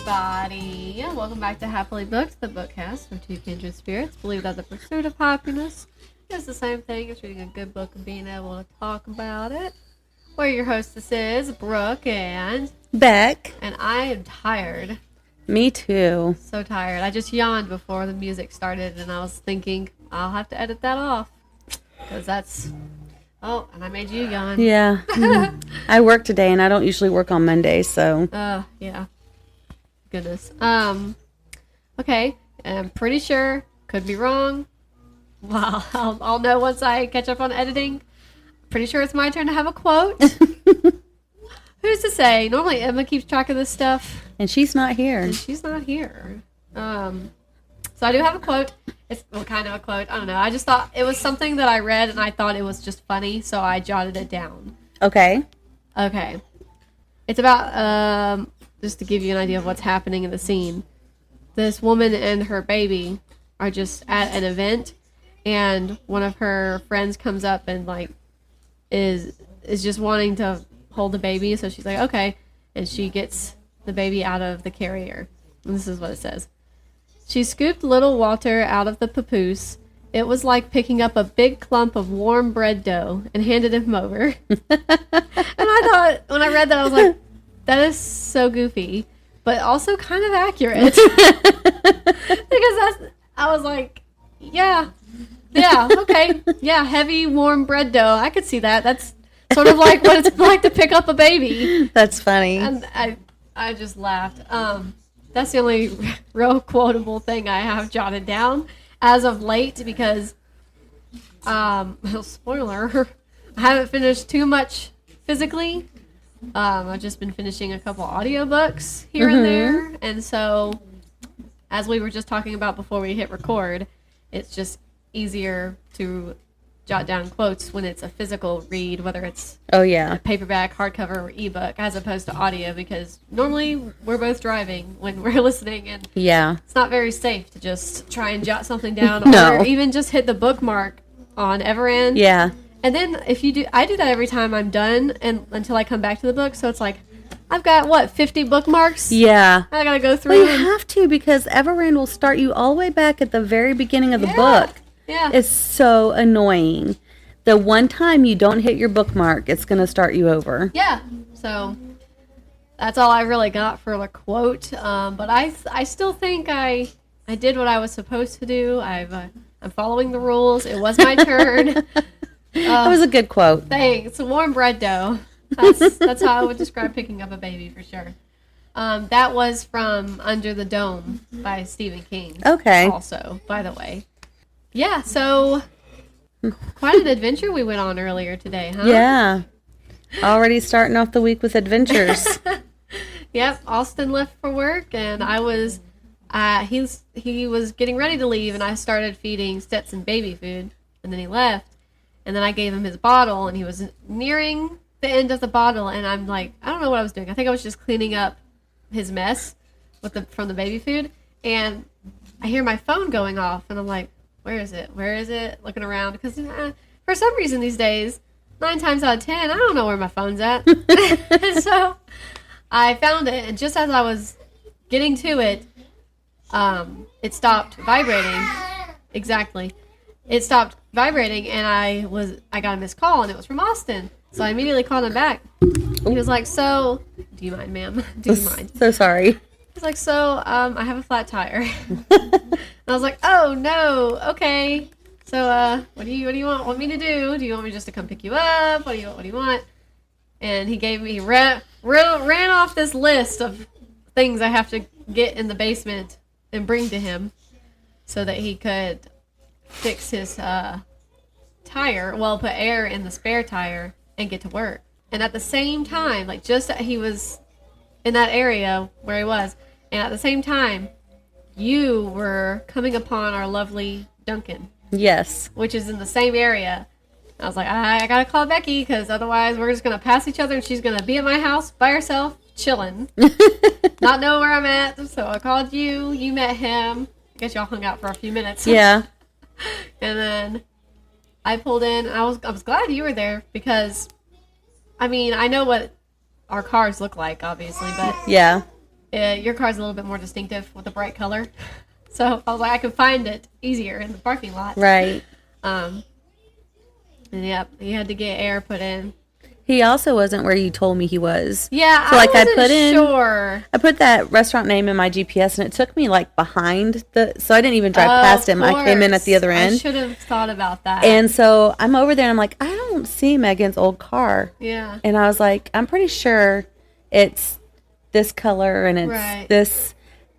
everybody. Welcome back to Happily Booked, the bookcast where two kindred spirits believe that the pursuit of happiness is the same thing as reading a good book and being able to talk about it. Where your hostess is Brooke and Beck. And I am tired. Me too. So tired. I just yawned before the music started and I was thinking I'll have to edit that off. Because that's... Oh, and I made you yawn. Yeah. I work today and I don't usually work on Mondays, so... Yeah. Goodness. Okay. I'm pretty sure. Could be wrong. Well, I'll know once I catch up on editing. Pretty sure it's my turn to have a quote. Who's to say? Normally Emma keeps track of this stuff. And she's not here. And she's not here. So I do have a quote. It's kind of a quote. I don't know. I just thought it was something that I read and I thought it was just funny, so I jotted it down. Okay. It's about, just to give you an idea of what's happening in the scene. This woman and her baby are just at an event, and one of her friends comes up and, like, is just wanting to hold the baby, so she's like, okay. And she gets the baby out of the carrier. And this is what it says. She scooped little Walter out of the papoose. It was like picking up a big clump of warm bread dough and handed him over. And I thought, when I read that, I was like, that is so goofy, but also kind of accurate. Because I was like, yeah, okay. Yeah, heavy, warm bread dough. I could see that. That's sort of like what it's like to pick up a baby. That's funny. And I just laughed. That's the only real quotable thing I have jotted down as of late because, spoiler, I haven't finished too much physically. I've just been finishing a couple audiobooks here and there. And so, as we were just talking about before we hit record, it's just easier to jot down quotes when it's a physical read, whether it's a paperback, hardcover, or ebook, as opposed to audio, because normally we're both driving when we're listening, and it's not very safe to just try and jot something down or even just hit the bookmark on Everend. Yeah. And then if you do, I do that every time I'm done and until I come back to the book, so it's like, I've got, 50 bookmarks? Yeah. I gotta go through. Well, you have to, because Everend will start you all the way back at the very beginning of the book. Yeah. It's so annoying. The one time you don't hit your bookmark, it's going to start you over. Yeah. So that's all I really got for the quote. But I still think I did what I was supposed to do. I'm following the rules. It was my turn. That was a good quote. Thanks. Warm bread dough. That's how I would describe picking up a baby for sure. That was from Under the Dome by Stephen King. Okay. Also, by the way. Yeah, so quite an adventure we went on earlier today, huh? Yeah. Already starting off the week with adventures. Yep, Austen left for work, and I was, he was getting ready to leave, and I started feeding Stetson baby food, and then he left, and then I gave him his bottle, and he was nearing the end of the bottle, and I'm like, I don't know what I was doing. I think I was just cleaning up his mess from the baby food, and I hear my phone going off, and I'm like, Where is it? Looking around. Because for some reason these days, 9 times out of 10, I don't know where my phone's at. And so I found it. And just as I was getting to it, it stopped vibrating. Exactly. It stopped vibrating. And I got a missed call. And it was from Austen. So I immediately called him back. He was like, so, do you mind, ma'am? Do you mind? So sorry. He's like, so, I have a flat tire. And I was like, oh, no, okay. So, what do you want me to do? Do you want me just to come pick you up? What do you want? And he ran off this list of things I have to get in the basement and bring to him so that he could fix his tire, put air in the spare tire and get to work. And at the same time, like just he was in that area where he was, and at the same time, you were coming upon our lovely Duncan. Yes. Which is in the same area. I was like, I gotta call Becky, because otherwise we're just gonna pass each other, and she's gonna be at my house by herself, chilling, not know where I'm at. So I called you. You met him. I guess y'all hung out for a few minutes. Yeah. And then I pulled in. And I was glad you were there because, I mean, I know what our cars look like, obviously, but yeah, your car's a little bit more distinctive with a bright color. So I was like, I could find it easier in the parking lot. Right. And yep, he had to get air put in. He also wasn't where you told me he was. Yeah, so, like, I wasn't sure. I put that restaurant name in my GPS, and it took me like behind so I didn't even drive past him. I came in at the other end. I should have thought about that. And so I'm over there, and I'm like, I don't see Megan's old car. Yeah. And I was like, I'm pretty sure it's this color, and it's this.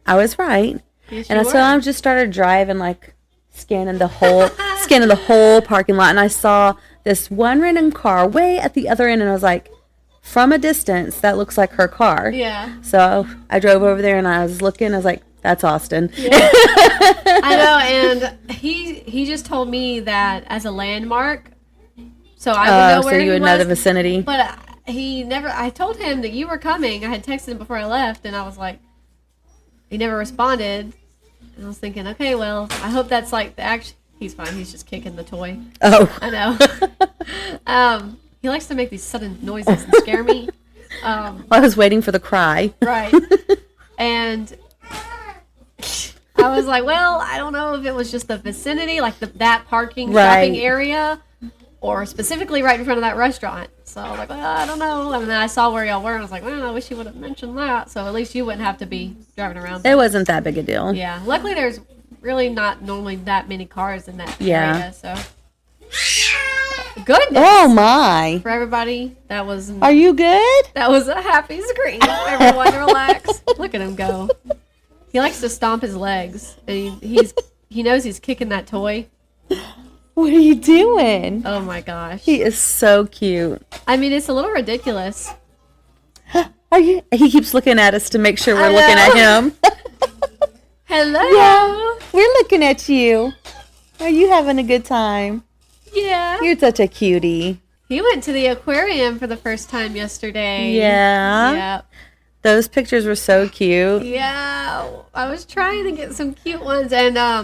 I was right. Yes, and so I just started driving, like scanning the whole parking lot, and I saw this one random car way at the other end, and I was like, from a distance, that looks like her car. Yeah. So I drove over there, and I was looking. I was like, that's Austen. Yeah. I know, and he just told me that as a landmark, so I would know where he was. So you would know the vicinity. But he never. I told him that you were coming. I had texted him before I left, and I was like, he never responded. And I was thinking, okay, well, I hope that's like the action. He's fine. He's just kicking the toy. Oh. I know. He likes to make these sudden noises and scare me. I was waiting for the cry. Right. And I was like, well, I don't know if it was just the vicinity, like that parking shopping area, or specifically right in front of that restaurant. So I was like, well, I don't know. And then I saw where y'all were, and I was like, well, I wish you would have mentioned that. So at least you wouldn't have to be driving around. It wasn't that big a deal. Yeah. Luckily, there's really not normally that many cars in that area. So goodness. Oh my. For everybody, that was. Are you good? That was a happy scream. Everyone relax. Look at him go. He likes to stomp his legs, and he knows he's kicking that toy. What are you doing? Oh my gosh. He is so cute. I mean, it's a little ridiculous. Are you? He keeps looking at us to make sure we're looking at him. Hello. Yeah, we're looking at you. Are you having a good time? Yeah. You're such a cutie. He went to the aquarium for the first time yesterday. Yeah. Yep. Those pictures were so cute. Yeah. I was trying to get some cute ones, and I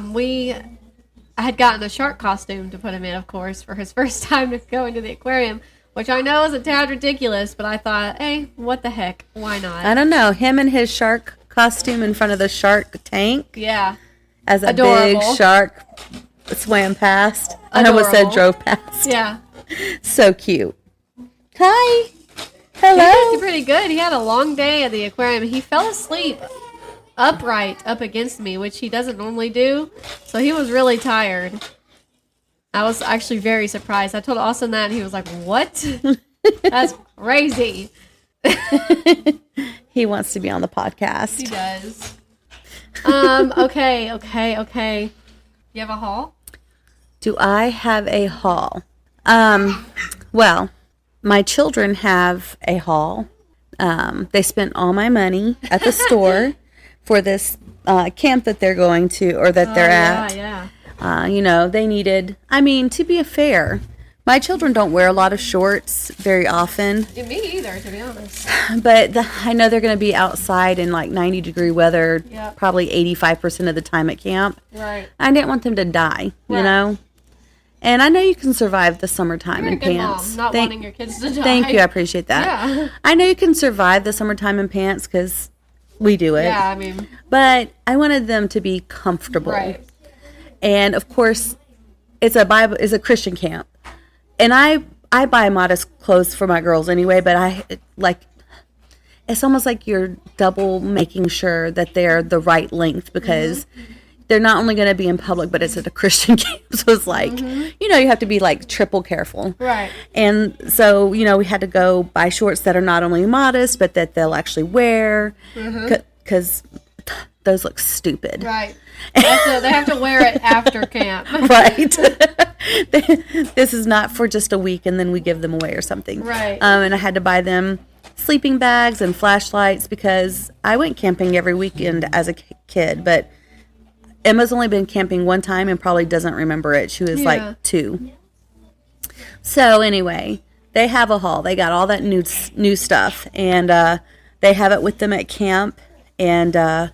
had gotten a shark costume to put him in, of course, for his first time to go into the aquarium, which I know is a tad ridiculous, but I thought, hey, what the heck? Why not? I don't know. Him and his shark costume in front of the shark tank. Yeah. As a big shark swam past. Adorable. I almost said drove past. Yeah. So cute. Hi. Hello. He did pretty good. He had a long day at the aquarium. He fell asleep upright up against me, which he doesn't normally do. So he was really tired. I was actually very surprised. I told Austen that, and he was like, what? That's crazy. He wants to be on the podcast. He does. Okay. You have a haul? Do I have a haul? Well, my children have a haul. They spent all my money at the store for this camp that they're going to, or that they're at. Yeah. They needed, to be fair, my children don't wear a lot of shorts very often. Me either, to be honest. But I know they're going to be outside in like 90-degree weather, probably 85% of the time at camp. Right. I didn't want them to die, you know? And I know you can survive the summertime in pants. Mom, not wanting your kids to die. Thank you, I appreciate that. Yeah. I know you can survive the summertime in pants because we do it. Yeah, But I wanted them to be comfortable. Right. And of course, it's a Christian camp. And I buy modest clothes for my girls anyway, but it's almost like you're double making sure that they're the right length because they're not only going to be in public, but it's at a Christian camp. So it's like, you have to be like triple careful. Right. And so, we had to go buy shorts that are not only modest, but that they'll actually wear because those look stupid. Right. They have to wear it after camp. Right. This is not for just a week and then we give them away or something. Right. And I had to buy them sleeping bags and flashlights because I went camping every weekend as a kid, but Emma's only been camping one time and probably doesn't remember it. She was like 2. So anyway, they have a haul. They got all that new stuff, and they have it with them at camp. And I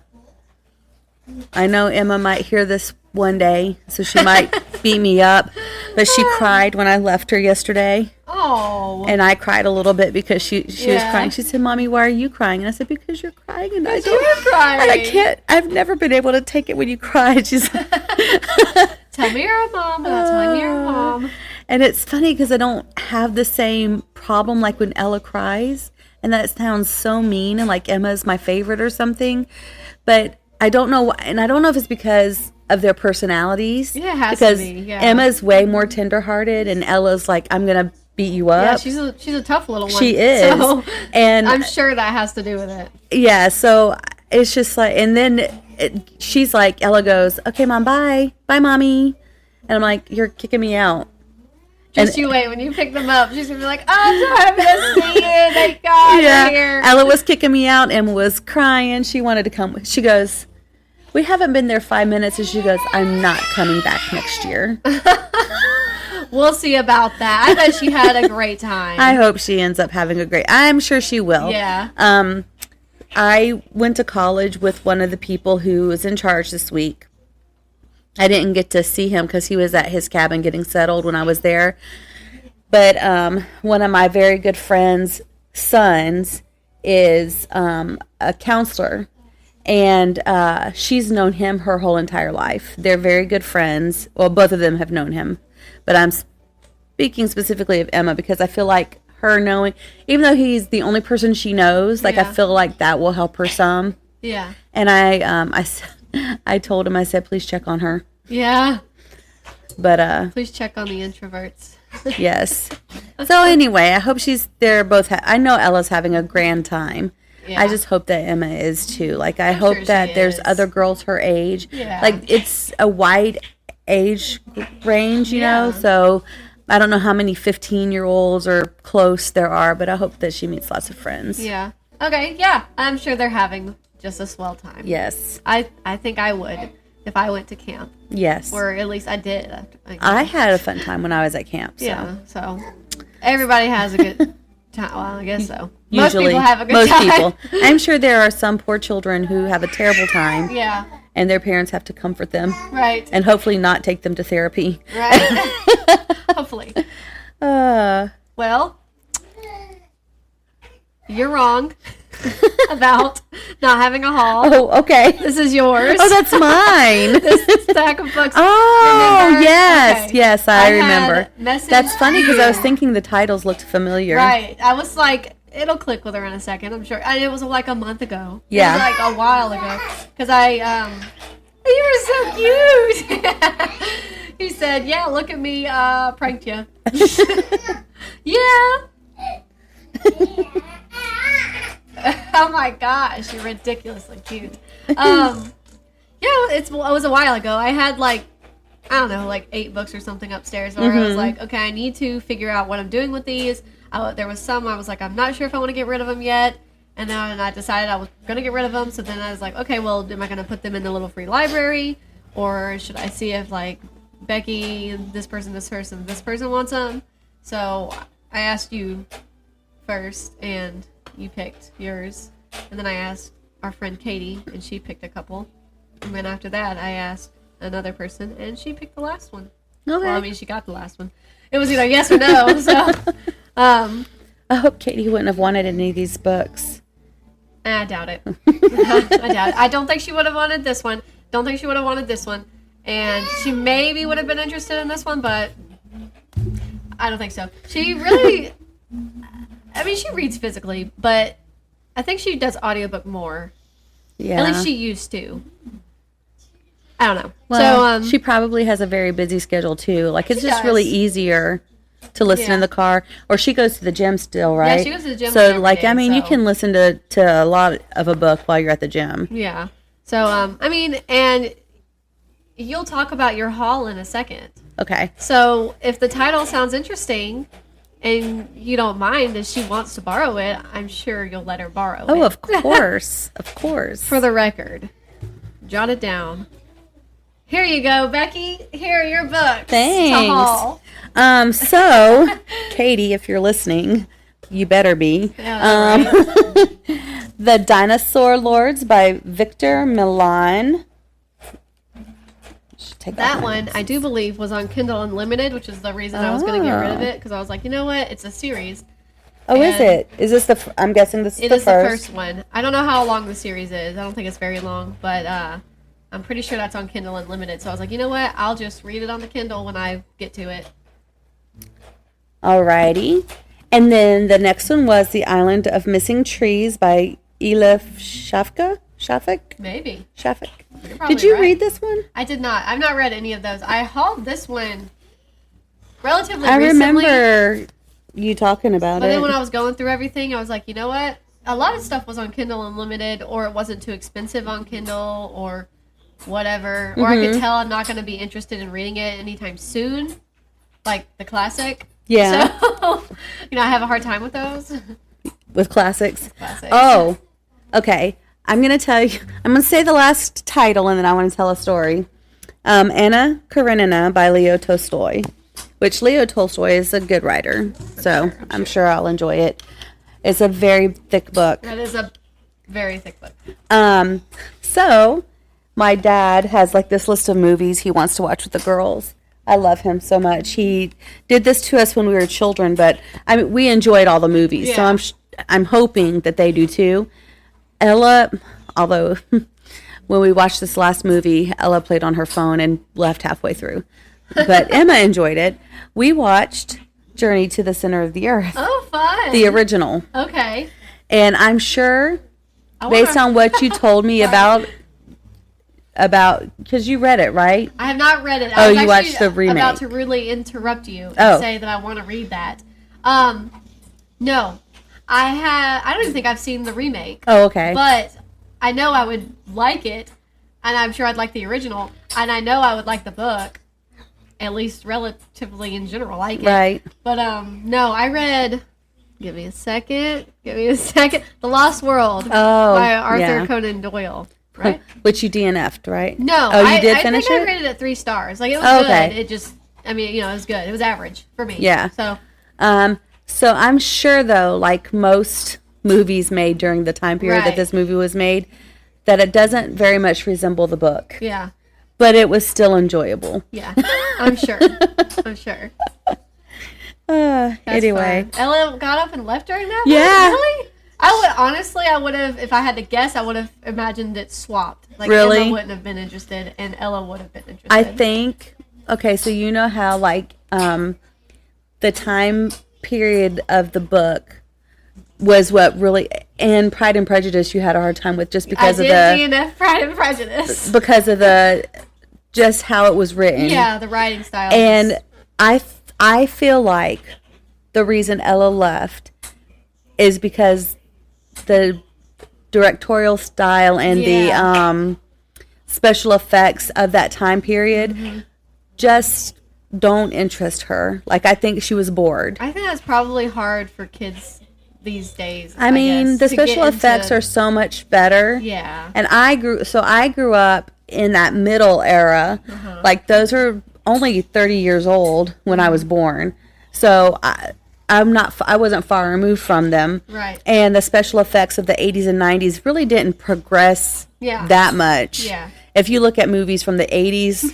know Emma might hear this one day, so she might beat me up. But she cried when I left her yesterday. Oh. And I cried a little bit because she was crying. She said, "Mommy, why are you crying?" And I said, "Because you're crying, and I don't." You're crying. And I can't. I've never been able to take it when you cry. She's like, "Tell me you're a mom without telling me you're a mom." And it's funny because I don't have the same problem like when Ella cries, and that sounds so mean and like Emma's my favorite or something. But I don't know, and I don't know if it's because of their personalities. Yeah, it has because to be. Yeah. Emma's way more tenderhearted, and Ella's like, "I'm gonna beat you up." Yeah, she's a tough little one. She is, so and I'm sure that has to do with it. Yeah, so it's just like, and then she's like, Ella goes, "Okay, Mom, bye, Mommy," and I'm like, "You're kicking me out." Just you wait. When you pick them up, she's going to be like, "Oh, I'm so happy to see you. Thank God you're here." Ella was kicking me out and was crying. She wanted to come. She goes, "We haven't been there 5 minutes." And she goes, "I'm not coming back next year." We'll see about that. I bet she had a great time. I hope she ends up having a great... I'm sure she will. Yeah. I went to college with one of the people who was in charge this week. I didn't get to see him because he was at his cabin getting settled when I was there. But one of my very good friend's sons is a counselor. And she's known him her whole entire life. They're very good friends. Well, both of them have known him. But I'm speaking specifically of Emma because I feel like her knowing, even though he's the only person she knows, like I feel like that will help her some. Yeah. And I told him, I said, "Please check on her." Yeah. But please check on the introverts. Yes. So anyway, I hope they're both. I know Ella's having a grand time. Yeah. I just hope that Emma is too. Like I hope that there's other girls her age. Yeah. Like it's a wide age range, you know. So I don't know how many 15-year-olds or close there are, but I hope that she meets lots of friends. Yeah. Okay. Yeah. I'm sure they're having just a swell time. Yes. I think I would if I went to camp. Yes. Or at least I did. I had a fun time when I was at camp. So. Yeah. So everybody has a good time. Well, I guess so. Usually, most people have a good time. Most people. I'm sure there are some poor children who have a terrible time. Yeah. And their parents have to comfort them. Right. And hopefully not take them to therapy. Right. Hopefully. Well, you're wrong about not having a haul. Oh, okay. This is yours. Oh, that's mine. This stack of books. Oh, remember? yes. Okay. Yes, I remember. That's funny because I was you. thinking the titles looked familiar. Right. I was like, it'll click with her in a second, I'm sure. And it was like a month ago. Yeah. It was like a while ago. Because you were so cute. He said, "Yeah, look at me, pranked you." Yeah. Oh my gosh, you're ridiculously cute. Yeah, it was a while ago. I had like 8 books or something upstairs where I was like, okay, I need to figure out what I'm doing with these. There was some I was like, I'm not sure if I want to get rid of them yet. And then I decided I was going to get rid of them. So then I was like, okay, well, am I going to put them in the little free library? Or should I see if like Becky, this person wants them? So I asked you first and you picked yours. And then I asked our friend Katie and she picked a couple. And then after that, I asked another person and she picked the last one. Okay. Well, I mean, she got the last one. It was either yes or no. So, I hope Katie wouldn't have wanted any of these books. I doubt it. I doubt it. I don't think she would have wanted this one. Don't think she would have wanted this one. And she maybe would have been interested in this one, but I don't think so. She really, I mean, she reads physically, but I think she does audiobook more. Yeah. At least she used to. I don't know. Well, she probably has a very busy schedule too. Like it's just really easier to listen in the car, or she goes to the gym still, right? Yeah, she goes to the gym. So, like, day, I mean, you can listen to a lot of a book while you're at the gym. Yeah. So, I mean, and you'll talk about your haul in a second. Okay. So, if the title sounds interesting and you don't mind and she wants to borrow it, I'm sure you'll let her borrow it. Oh, of course. Of course. For the record, jot it down. Here you go, Becky. Here are your books. Thanks. So, Katie, if you're listening, you better be. Yeah, right. The Dinosaur Lords by Victor Milan. take that off my one, notes. I do believe, was on Kindle Unlimited, which is the reason I was going to get rid of it, because I was like, you know what? It's a series. Oh, is it? Is this the? I'm guessing this is It the is first. the first one. I don't know how long the series is. I don't think it's very long, but I'm pretty sure that's on Kindle Unlimited. So I was like, you know what? I'll just read it on the Kindle when I get to it. Alrighty. And then the next one was The Island of Missing Trees by Elif Shafak? Maybe. Shafak. You're probably Did you right. read this one? I did not. I've not read any of those. I hauled this one relatively I recently. remember you talking about But it. then when I was going through everything, I was like, you know what? A lot of stuff was on Kindle Unlimited, or it wasn't too expensive on Kindle, or whatever. Or I could tell I'm not going to be interested in reading it anytime soon, like the classic. Yeah. So, I have a hard time with those. With classics. Classics. Oh, okay. I'm going to tell you, I'm going to say the last title and then I want to tell a story. Anna Karenina by Leo Tolstoy, which Leo Tolstoy is a good writer. So I'm sure I'll enjoy it. It's a very thick book. That is a very thick book. So my dad has like this list of movies he wants to watch with the girls. I love him so much. He did this to us when we were children, but I mean, we enjoyed all the movies. Yeah. So I'm hoping that they do too. Ella, although when we watched this last movie, Ella played on her phone and left halfway through. But Emma enjoyed it. We watched Journey to the Center of the Earth, Oh, fun. the original. Okay. And I'm sure, I based wanna- on what you told me about, because you read it, right? I have not read it. Oh, I was you actually watched the remake. about to rudely interrupt you and Oh. say that I want to read that. No. I don't even think I've seen the remake. Oh, okay. But I know I would like it, and I'm sure I'd like the original, and I know I would like the book, at least relatively in general like it. Right. But no, I read. Give me a second. The Lost World by Arthur yeah. Conan Doyle. Right? Which you DNF'd, right? No. Oh, you did finish I think it? I rated it 3 stars. Like, it was Oh, good. okay. It just, I mean, it was good. It was average for me. Yeah. So, So I'm sure, though, like most movies made during the time period that Right. this movie was made, that it doesn't very much resemble the book. yeah. But it was still enjoyable. Yeah. I'm sure. I'm sure. That's Anyway. fun. Ella got up and left during that? Yeah. Really? I would have, if I had to guess, I would have imagined it swapped. Like, Really? Emma wouldn't have been interested, and Ella would have been interested. I think, okay, so you know how, like, the time period of the book was what really, and Pride and Prejudice you had a hard time with just because of the, DNF Pride and Prejudice. because of the, just how it was written. Yeah, the writing style. And I feel like the reason Ella left is because the directorial style and the special effects of that time period just don't interest her. Like, I think she was bored. I think that's probably hard for kids these days. I mean, guess, the to get special effects into- are so much better. Yeah. And I grew up in that middle era. Like, those are only 30 years old when I was born. So I wasn't far removed from them. Right. And the special effects of the 80s and 90s really didn't progress that much. Yeah. If you look at movies from the 80s,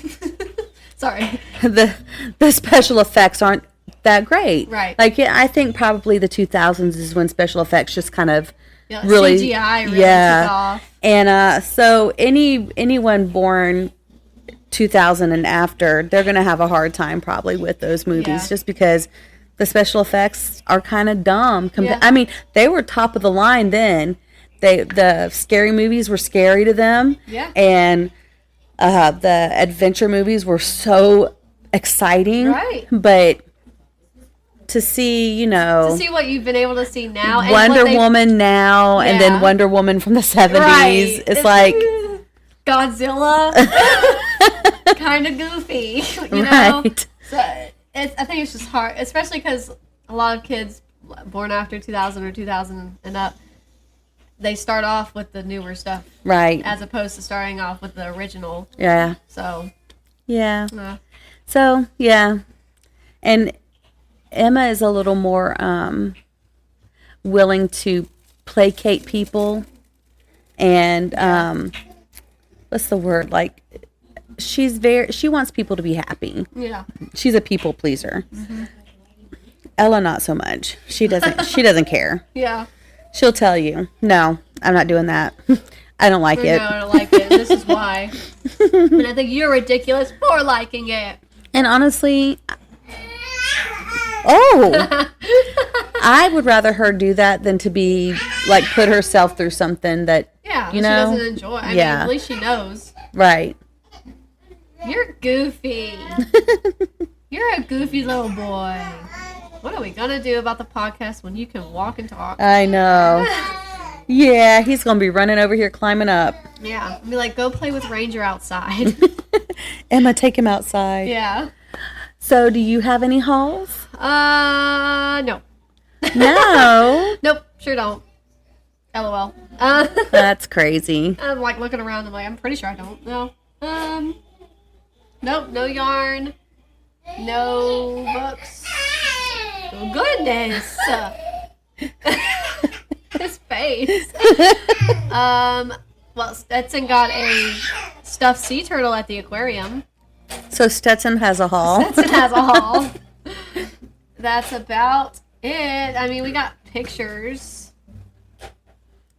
Sorry. the special effects aren't that great. Right. Like, I think probably the 2000s is when special effects just kind of Yeah, really CGI really took off. And so anyone born 2000 and after, they're going to have a hard time probably with those movies Yeah. just because the special effects are kind of dumb. Yeah. I mean, they were top of the line then. The scary movies were scary to them. Yeah. And the adventure movies were so exciting. Right. But to see, To see what you've been able to see now. And Wonder what they- Woman now and then Yeah. Wonder Woman from the 70s. Right. It's like, Godzilla. Kind of goofy. You know? right. So I think it's just hard, especially because a lot of kids born after 2000 or 2000 and up, they start off with the newer stuff Right. as opposed to starting off with the original. Yeah. So, Yeah. uh, So, yeah. And Emma is a little more willing to placate people and what's the word? Like she wants people to be happy. Yeah. She's a people pleaser. Mm-hmm. Ella, not so much. She doesn't care. Yeah. She'll tell you, no, I'm not doing that. I don't like it. No, I don't like it. This is why. And I think you're ridiculous for liking it. And honestly, I would rather her do that than to be, like, put herself through something that, yeah, you know, she doesn't enjoy. I mean, at least she knows. Right. You're goofy. You're a goofy little boy. What are we going to do about the podcast when you can walk and talk? I know. Yeah, he's going to be running over here climbing up. Yeah. Be like, go play with Ranger outside. Emma, take him outside. Yeah. So, do you have any hauls? No. No? Nope, sure don't. LOL. That's crazy. I'm like looking around. I'm like, I'm pretty sure I don't. No. Nope, no yarn. No books. Oh, goodness. His face. Well, Stetson got a stuffed sea turtle at the aquarium. So Stetson has a haul. Stetson has a haul. That's about it. I mean, we got pictures.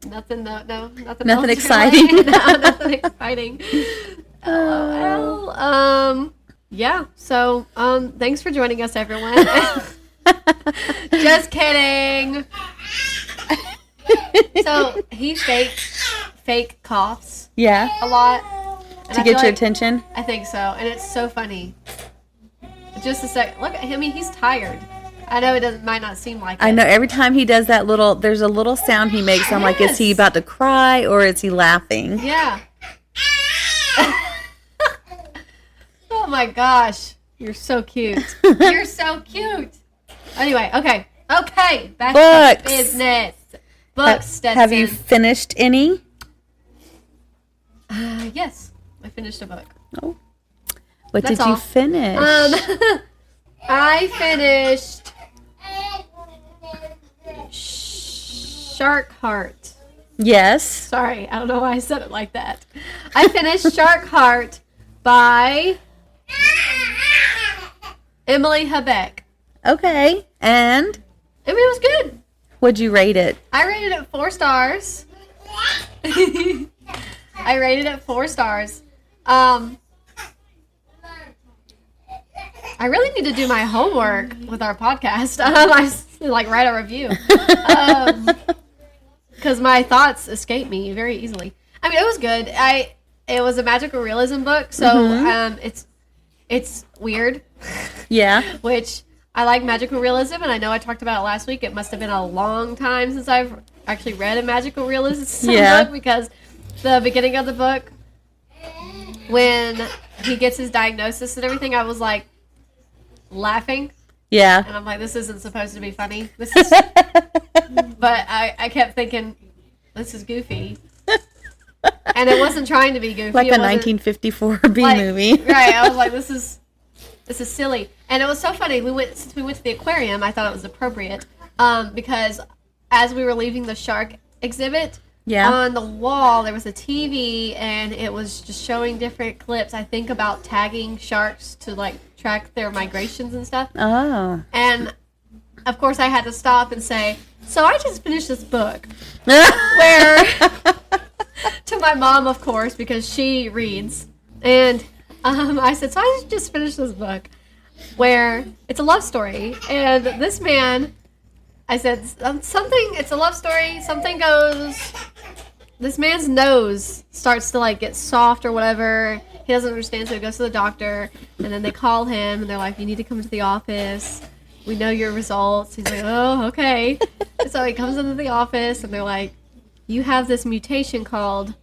Nothing exciting. No, nothing exciting. LOL. Yeah. So, thanks for joining us, everyone. Just kidding. So he fake coughs. Yeah. A lot. And To get your attention? I think so. And it's so funny. Just a sec. Look at him. I mean, he's tired. I know it might not seem like it. I know every time he does that there's a little sound he makes. I'm like, is he about to cry or is he laughing? Yeah. Oh my gosh. You're so cute. You're so cute. Anyway, okay. Back to business. Books, Stetson. Have you finished any? Yes. I finished a book. Oh. What did you finish? I finished Shark Heart. Yes. Sorry, I don't know why I said it like that. I finished Shark Heart by Emily Habeck. Okay. And? I mean, it was good. What'd you rate it? I rated it 4 stars. I rated it 4 stars. I really need to do my homework with our podcast. I like write a review because my thoughts escape me very easily. I mean, it was good. It was a magical realism book, so it's weird. Yeah. Which I like magical realism, and I know I talked about it last week. It must have been a long time since I've actually read a magical realism book, because the beginning of the book, when he gets his diagnosis and everything, I was like laughing. Yeah. And I'm like, this isn't supposed to be funny. This is but I kept thinking, this is goofy. And it wasn't trying to be goofy. Like a 1954 B movie. Right. I was like, this is silly. And it was so funny. Since we went to the aquarium, I thought it was appropriate. Because as we were leaving the shark exhibit, on the wall there was a TV, and it was just showing different clips, I think, about tagging sharks to like track their migrations and stuff. Oh. And of course I had to stop and say, so I just finished this book where to my mom, of course, because she reads, and I said, so I just finished this book where it's a love story, and this man, I said, it's a love story, something goes, this man's nose starts to like get soft or whatever. He doesn't understand, so he goes to the doctor, and then they call him, and they're like, you need to come to the office. We know your results. He's like, oh, okay. So he comes into the office, and they're like, you have this mutation called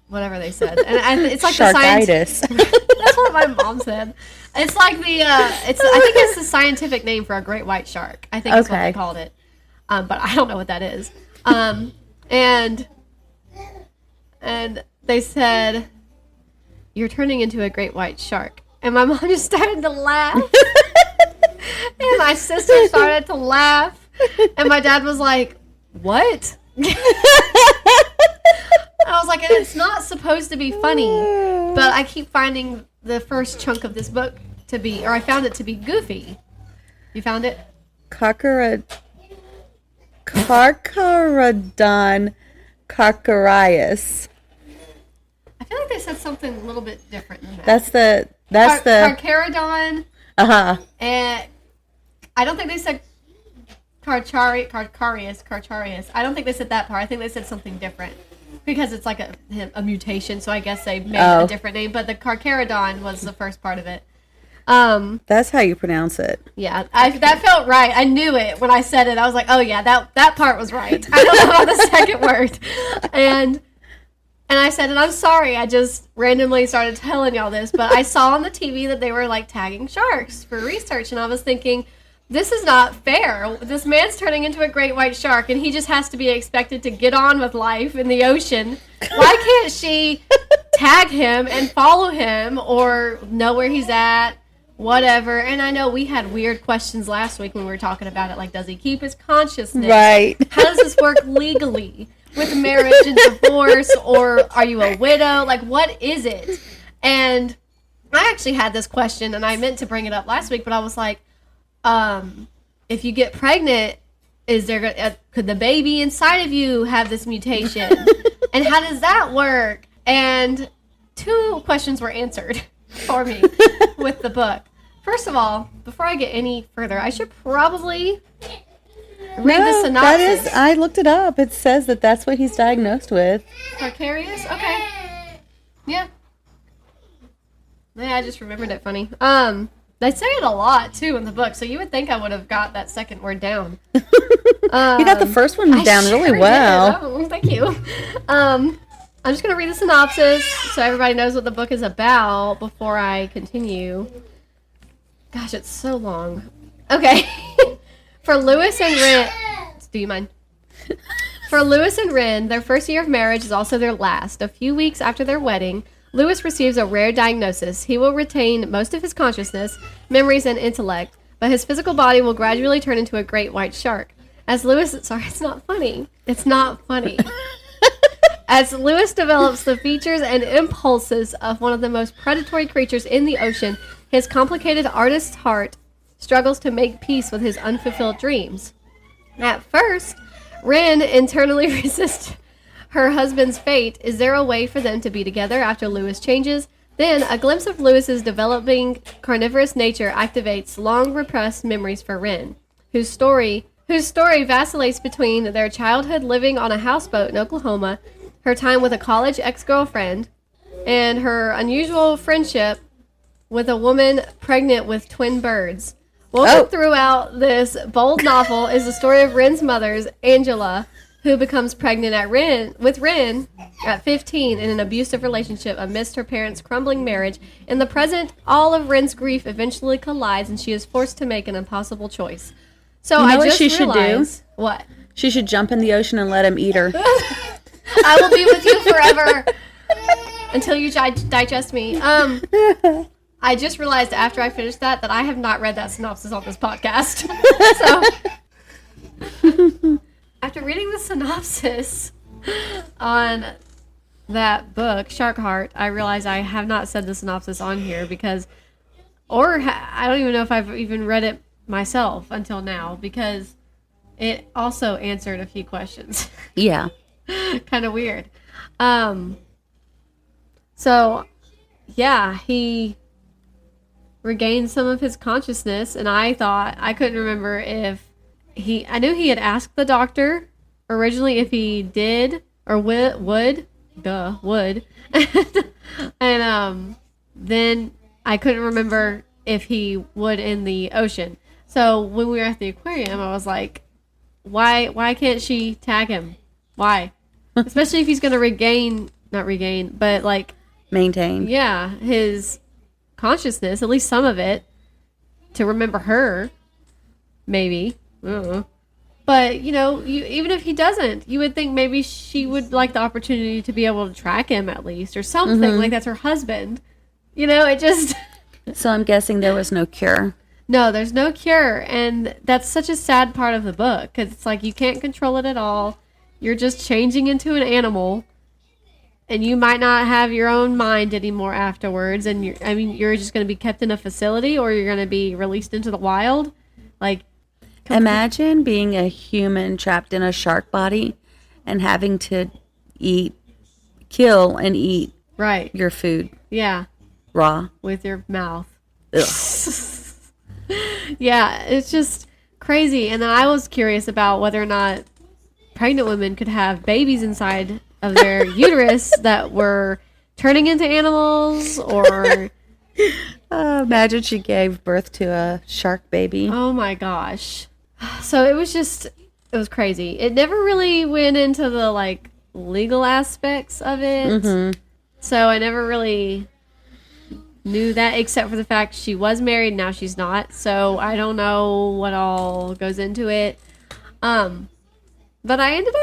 whatever they said. And it's like Shark-itis. That's what my mom said. It's like I think it's the scientific name for a great white shark. I think that's what they called it. But I don't know what that is. And they said, you're turning into a great white shark. And my mom just started to laugh. And my sister started to laugh. And my dad was like, what? I was like, and it's not supposed to be funny, but I keep finding the first chunk of this book to be, or I found it to be goofy. You found it? Carcharodon carcharias. I feel like they said something a little bit different than that. That's the Carcharodon. Uh-huh. And I don't think they said Carcharias. I don't think they said that part. I think they said something different. Because it's like a mutation, so I guess they made a different name. But the Carcharodon was the first part of it. That's how you pronounce it. Yeah, that felt right. I knew it when I said it. I was like, oh yeah, that part was right. I don't know about the second word. And I said, and I'm sorry, I just randomly started telling y'all this, but I saw on the TV that they were like tagging sharks for research, and I was thinking, this is not fair. This man's turning into a great white shark, and he just has to be expected to get on with life in the ocean. Why can't she tag him and follow him or know where he's at, whatever? And I know we had weird questions last week when we were talking about it, like, does he keep his consciousness? Right. How does this work legally with marriage and divorce, or are you a widow? Like, what is it? And I actually had this question, and I meant to bring it up last week, but I was like, if you get pregnant, could the baby inside of you have this mutation? And how does that work? And 2 questions were answered for me with the book. First of all, before I get any further, I should probably read the synopsis. I looked it up. It says that that's what he's diagnosed with. Carcharias? Okay. Yeah. Yeah, I just remembered it funny. They say it a lot, too, in the book, so you would think I would have got that second word down. You got the first one down really well. Oh, thank you. I'm just going to read the synopsis so everybody knows what the book is about before I continue. Gosh, it's so long. Okay. For Lewis and Wren... Do you mind? For Lewis and Wren, their first year of marriage is also their last. A few weeks after their wedding, Lewis receives a rare diagnosis. He will retain most of his consciousness, memories, and intellect, but his physical body will gradually turn into a great white shark. As Lewis... Sorry, it's not funny. It's not funny. As Lewis develops the features and impulses of one of the most predatory creatures in the ocean, his complicated artist's heart struggles to make peace with his unfulfilled dreams. At first, Wren internally resists her husband's fate. Is there a way for them to be together after Lewis changes? Then, a glimpse of Lewis's developing carnivorous nature activates long-repressed memories for Wren, whose story vacillates between their childhood living on a houseboat in Oklahoma, her time with a college ex-girlfriend, and her unusual friendship with a woman pregnant with twin birds. Woven throughout this bold novel is the story of Wren's mother, Angela, who becomes pregnant with Wren at 15 in an abusive relationship amidst her parents' crumbling marriage. In the present, all of Wren's grief eventually collides, and she is forced to make an impossible choice. So you know I what just she should do? What? She should jump in the ocean and let him eat her. I will be with you forever until you digest me. I just realized after I finished that I have not read that synopsis on this podcast. So, after reading the synopsis on that book, Shark Heart, I realized I have not said the synopsis on here because, I don't even know if I've even read it myself until now because it also answered a few questions. Yeah. Kind of weird. So, yeah, he regained some of his consciousness, and I couldn't remember if I knew he had asked the doctor originally if he did or would, and then I couldn't remember if he would in the ocean. So when we were at the aquarium, I was like, why can't she tag him? Why? Especially if he's going to not regain, but like maintain. Yeah, his consciousness, at least some of it, to remember her, maybe. But, even if he doesn't, you would think maybe she would like the opportunity to be able to track him at least or something. Mm-hmm. Like that's her husband. It just... So I'm guessing there was no cure. No, there's no cure. And that's such a sad part of the book because it's like you can't control it at all. You're just changing into an animal. and you might not have your own mind anymore afterwards, and you're just going to be kept in a facility, or you're going to be released into the wild. Like, imagine being a human trapped in a shark body and having to kill and eat right your food. Yeah. Raw. With your mouth. Ugh. Yeah, it's just crazy. And then I was curious about whether or not pregnant women could have babies inside of their uterus that were turning into animals, or... Imagine she gave birth to a shark baby. Oh my gosh. So it was crazy. It never really went into the, like, legal aspects of it. Mm-hmm. So I never really knew that, except for the fact she was married, now she's not. So I don't know what all goes into it. But I ended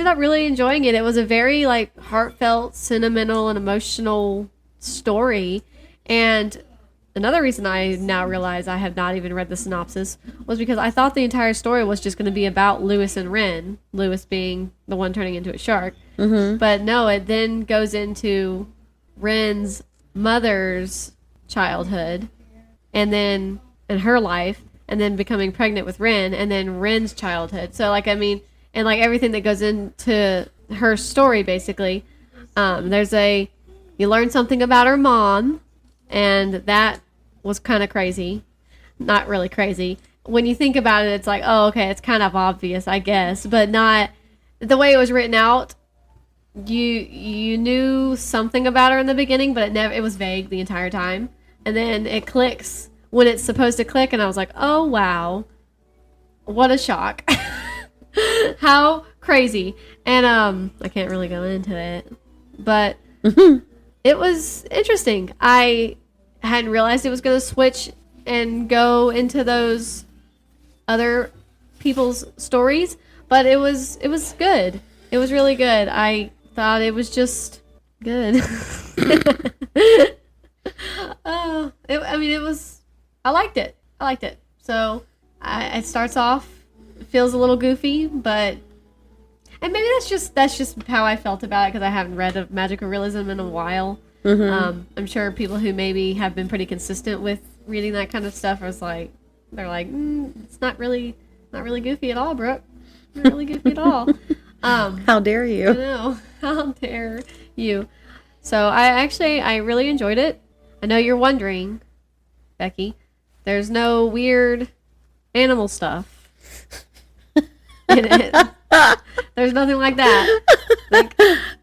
up really enjoying it. It was a very, like, heartfelt, sentimental, and emotional story. And another reason I now realize I have not even read the synopsis was because I thought the entire story was just going to be about Lewis and Wren, Lewis being the one turning into a shark. Mm-hmm. But no, it then goes into Wren's mother's childhood, and her life, and then becoming pregnant with Wren, and then Wren's childhood. So, like, and like everything that goes into her story, basically. You learn something about her mom, and that was kind of crazy. Not really crazy. When you think about it, it's like, oh, okay, it's kind of obvious, I guess, but not the way it was written out. You knew something about her in the beginning, but it was vague the entire time. And then it clicks when it's supposed to click, and I was like, oh, wow. What a shock. How crazy. And I can't really go into it, but it was interesting. I hadn't realized it was going to switch and go into those other people's stories, but it was good. It was really good. I thought it was just good. I liked it. So it starts off, it feels a little goofy, and maybe that's just how I felt about it, because I haven't read of magical realism in a while. Mm-hmm. I'm sure people who maybe have been pretty consistent with reading that kind of stuff they're like, it's not really goofy at all, Brooke. Not really goofy at all. How dare you? I know. How dare you? So I really enjoyed it. I know you're wondering, Becky, there's no weird animal stuff in it. There's nothing like that.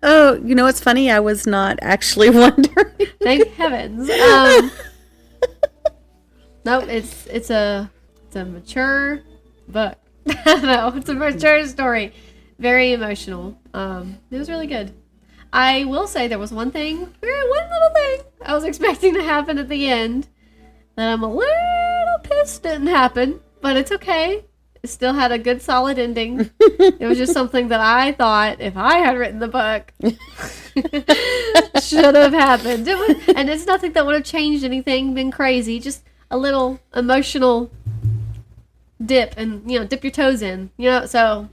Oh, you know what's funny? I was not actually wondering. Thank heavens. Nope, it's a mature book. No, it's a mature story. Very emotional. It was really good. I will say there was one little thing I was expecting to happen at the end that I'm a little pissed didn't happen, but it's okay. It still had a good, solid ending. It was just something that I thought, if I had written the book, should have happened. And it's nothing that would have changed anything, been crazy, just a little emotional dip, and, dip your toes in, so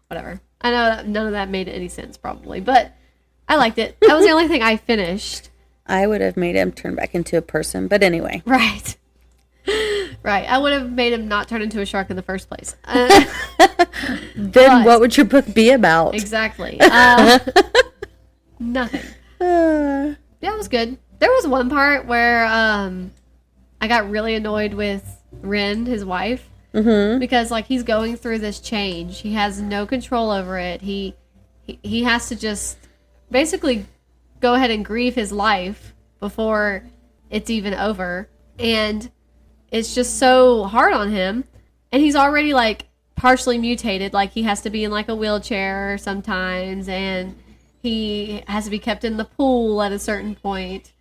whatever. I know that none of that made any sense, probably, but I liked it. That was the only thing I finished. I would have made him turn back into a person, but anyway. Right. Right. I would have made him not turn into a shark in the first place. Then what would your book be about? Exactly. Nothing. Yeah, it was good. There was one part where I got really annoyed with Wren, his wife, because he's going through this change. He has no control over it. He has to just basically go ahead and grieve his life before it's even over, and it's just so hard on him. And he's already partially mutated. He has to be in a wheelchair sometimes, and he has to be kept in the pool at a certain point,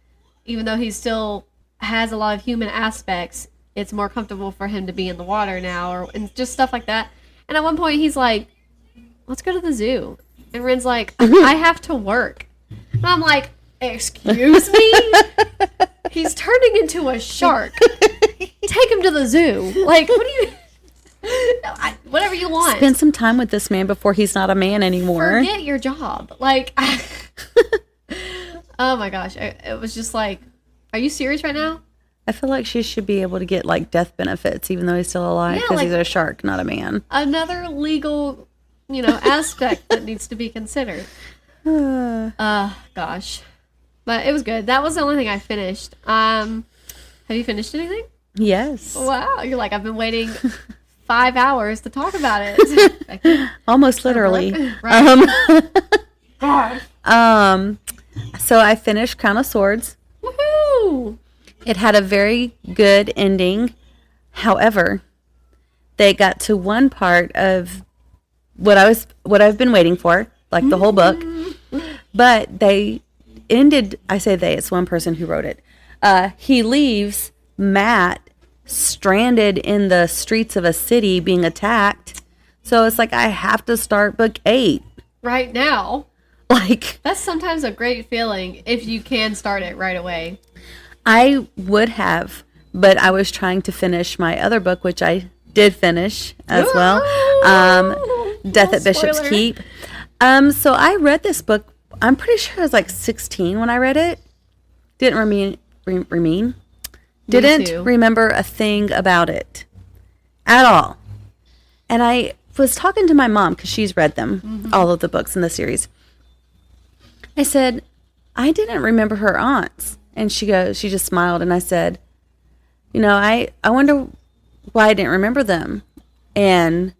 even though he still has a lot of human aspects. It's more comfortable for him to be in the water now, and just stuff like that. And at one point he's like, let's go to the zoo. And Wren's like, I have to work. And I'm like, excuse me? He's turning into a shark. Take him to the zoo. What do you... Whatever you want. Spend some time with this man before he's not a man anymore. Forget your job. Like, oh my gosh. It was just like, are you serious right now? I feel like she should be able to get like death benefits even though he's still alive because he's a shark, not a man. Another legal, aspect that needs to be considered. Gosh. But it was good. That was the only thing I finished. Have you finished anything? Yes. Wow. You're like, I've been waiting 5 hours to talk about it. Almost literally. Right. God. So I finished Crown of Swords. Woohoo! It had a very good ending. However, they got to one part of what I've been waiting for, like the whole book. But they ended, I say they, it's one person who wrote it. He leaves Matt stranded in the streets of a city being attacked. So it's like I have to start book 8 right now. Like, that's sometimes a great feeling if you can start it right away. I would have, but I was trying to finish my other book, which I did finish as well. Death at Bishop's Keep. So I read this book. I'm pretty sure I was like 16 when I read it. Didn't remember a thing about it at all. And I was talking to my mom because she's read them, all of the books in the series. I said, I didn't remember her aunts. And she just smiled. And I said, I wonder why I didn't remember them. And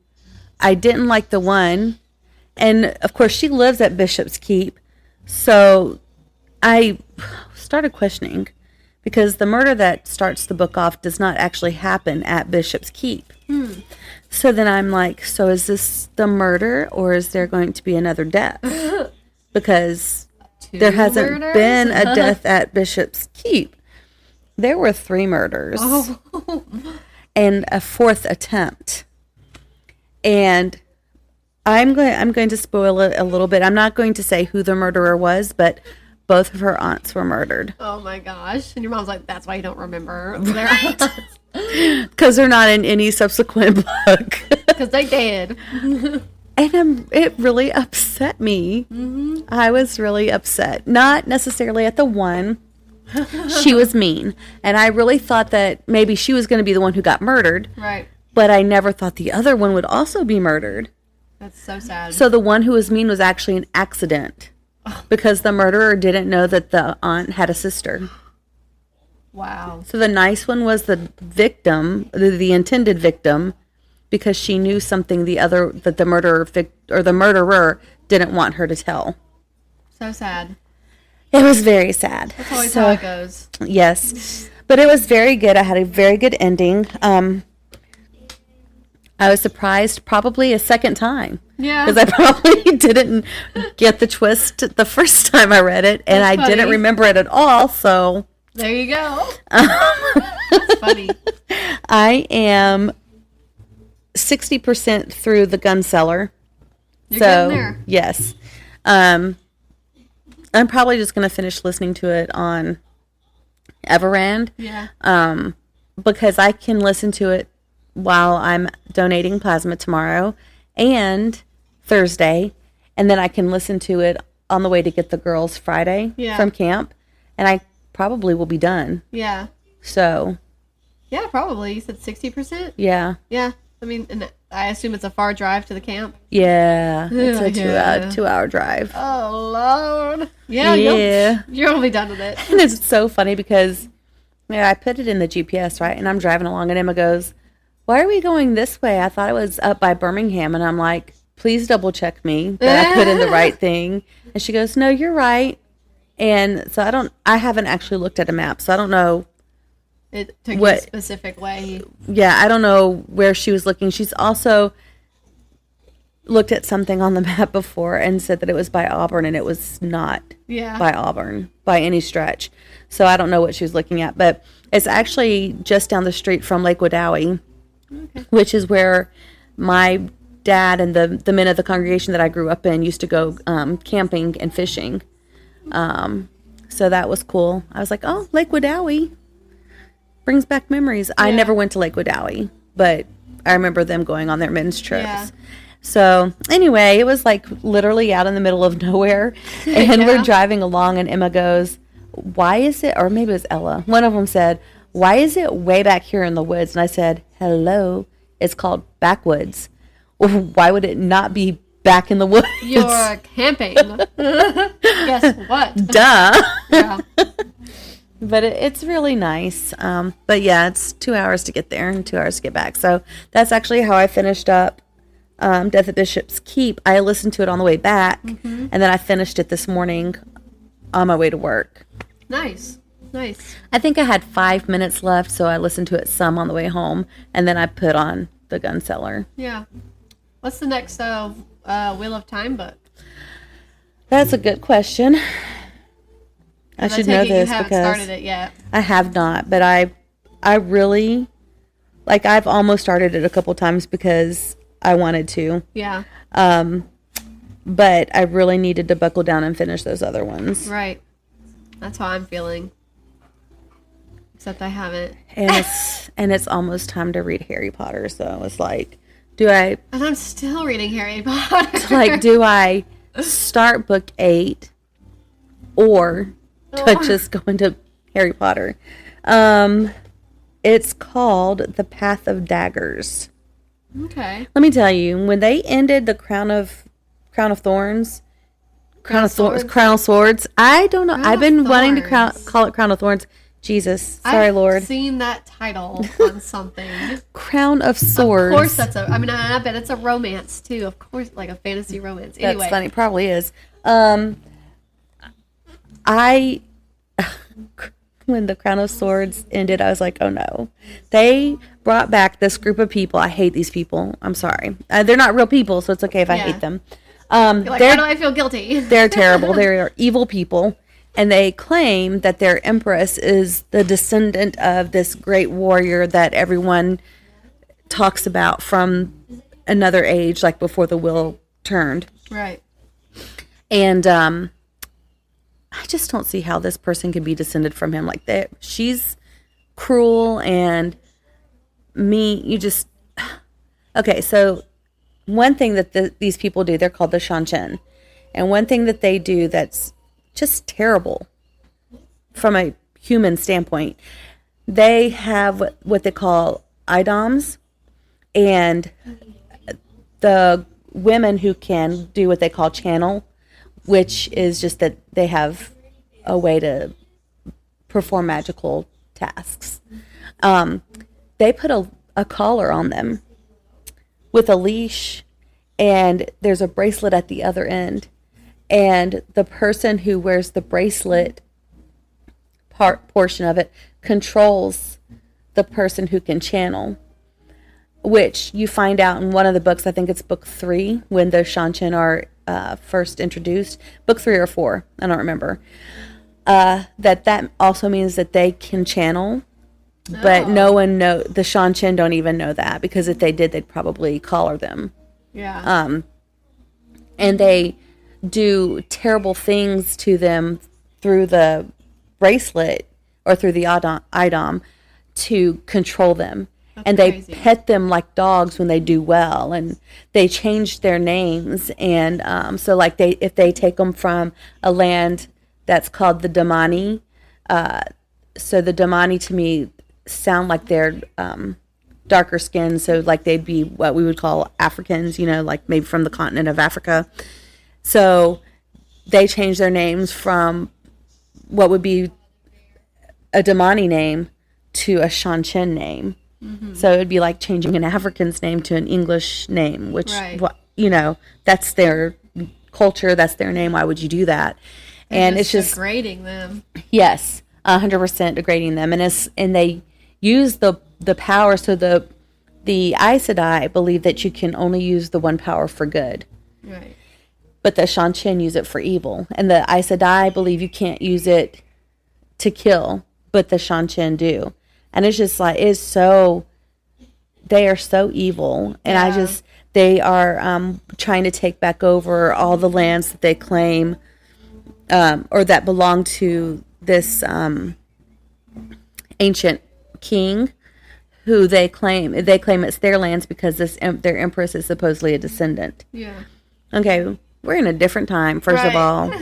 I didn't like the one. And of course she lives at Bishop's Keep. So I started questioning because the murder that starts the book off does not actually happen at Bishop's Keep. So then I'm like, so is this the murder or is there going to be another death? Because there hasn't been a death at Bishop's Keep. There were 3 murders and a 4th attempt. And I'm going to spoil it a little bit. I'm not going to say who the murderer was, but both of her aunts were murdered. Oh my gosh. And your mom's like, that's why you don't remember their aunts. Because they're not in any subsequent book. Because they did. And it really upset me. I was really upset. Not necessarily at the one. She was mean. And I really thought that maybe she was going to be the one who got murdered. Right. But I never thought the other one would also be murdered. That's so sad. So the one who was mean was actually an accident. Because the murderer didn't know that the aunt had a sister. Wow. So the nice one was the victim, the intended victim, because she knew something that the murderer didn't want her to tell. So sad. It was very sad. That's always how it goes. Yes. But it was very good. I had a very good ending. I was surprised probably a second time. Yeah. Because I probably didn't get the twist the first time I read it, and I didn't remember it at all, so. There you go. That's funny. I am 60% through The Gun Seller. You're getting there. Yes. I'm probably just going to finish listening to it on Everand. Yeah. Because I can listen to it while I'm donating plasma tomorrow and Thursday, and then I can listen to it on the way to get the girls Friday from camp, and I probably will be done. Yeah. So. Yeah, probably. You said 60%? Yeah. Yeah. I mean, and I assume it's a far drive to the camp? Yeah. It's a 2-hour drive. Oh, Lord. Yeah. You're going to be done with it. And it's so funny because I put it in the GPS, right? And I'm driving along, and Emma goes, why are we going this way? I thought it was up by Birmingham. And I'm like, please double check me that I put in the right thing. And she goes, no, you're right. And so I haven't actually looked at a map, so I don't know. It took a specific way. Yeah, I don't know where she was looking. She's also looked at something on the map before and said that it was by Auburn, and it was not by Auburn by any stretch. So I don't know what she was looking at, but it's actually just down the street from Lake Wedowee. Okay. Which is where my dad and the men of the congregation that I grew up in used to go camping and fishing. So that was cool. I was like, oh, Lake Wedowee brings back memories. Yeah. I never went to Lake Wedowee, but I remember them going on their men's trips. Yeah. So anyway, it was like literally out in the middle of nowhere, and we're driving along, and Emma goes, "Why is it?" Or maybe it was Ella. One of them said, "Why is it way back here in the woods?" And I said, "Hello, it's called backwoods. Why would it not be back in the woods?" You're camping. Guess what? Duh. Yeah. But it's really nice. But yeah, it's 2 hours to get there and 2 hours to get back. So that's actually how I finished up Death at Bishop's Keep. I listened to it on the way back, and then I finished it this morning on my way to work. Nice. I think I had 5 minutes left, so I listened to it some on the way home, and then I put on The Gun Seller. Yeah. What's the next Wheel of Time book? That's a good question. I should know this you haven't because started it yet. I have not, but I really, like, I've almost started it a couple times because I wanted to. Yeah. But I really needed to buckle down and finish those other ones. Right. That's how I'm feeling. Except I haven't. And it's almost time to read Harry Potter, so it's like, and I'm still reading Harry Potter. like, do I start book 8 or do I just go into Harry Potter? It's called The Path of Daggers. Okay. Let me tell you, when they ended the Crown of Swords. I don't know. I've been wanting to call it Crown of Thorns. Jesus, sorry, Lord. I've seen that title on something. Crown of Swords. Of course, I bet it's a romance too. Of course, like a fantasy romance. Anyway. That's funny. Probably is. When the Crown of Swords ended, I was like, oh no. They brought back this group of people. I hate these people. I'm sorry. They're not real people, so it's okay if I hate them. You're like, why do I feel guilty? They're terrible. They are evil people. And they claim that their empress is the descendant of this great warrior that everyone talks about from another age, like before the wheel turned. Right. And I just don't see how this person can be descended from him like that. She's cruel and okay, so one thing that these people do, they're called the Shanchen. And one thing that they do that's just terrible from a human standpoint, they have what they call idoms, and the women who can do what they call channel, which is just that they have a way to perform magical tasks. They put a collar on them with a leash, and there's a bracelet at the other end. And the person who wears the bracelet portion of it controls the person who can channel, which you find out in one of the books. I think it's book 3 when the Shanchen are first introduced. Book 3 or 4, I don't remember. That also means that they can channel, but no one the Shanchen don't even know that, because if they did, they'd probably collar them. Yeah. And they do terrible things to them through the bracelet or through the idom to control them. That's and crazy. They pet them like dogs when they do well, and they change their names. And so like if they take them from a land that's called the Damani, so the Damani to me sound like they're darker skin, so like they'd be what we would call Africans, like maybe from the continent of Africa. So they change their names from what would be a Damani name to a Shanchen name. Mm-hmm. So it'd be like changing an African's name to an English name, which, that's their culture, that's their name. Why would you do that? And it's just degrading them. Yes, 100% degrading them. And they use the power. So the Aes Sedai believe that you can only use the one power for good. Right. But the Shanchen use it for evil. And the Aes Sedai believe you can't use it to kill, but the Shanchen do. And it's just like, they are so evil. And they are trying to take back over all the lands that they claim, or that belong to this ancient king who they claim it's their lands because their empress is supposedly a descendant. Yeah. Okay, we're in a different time, first of Right. all.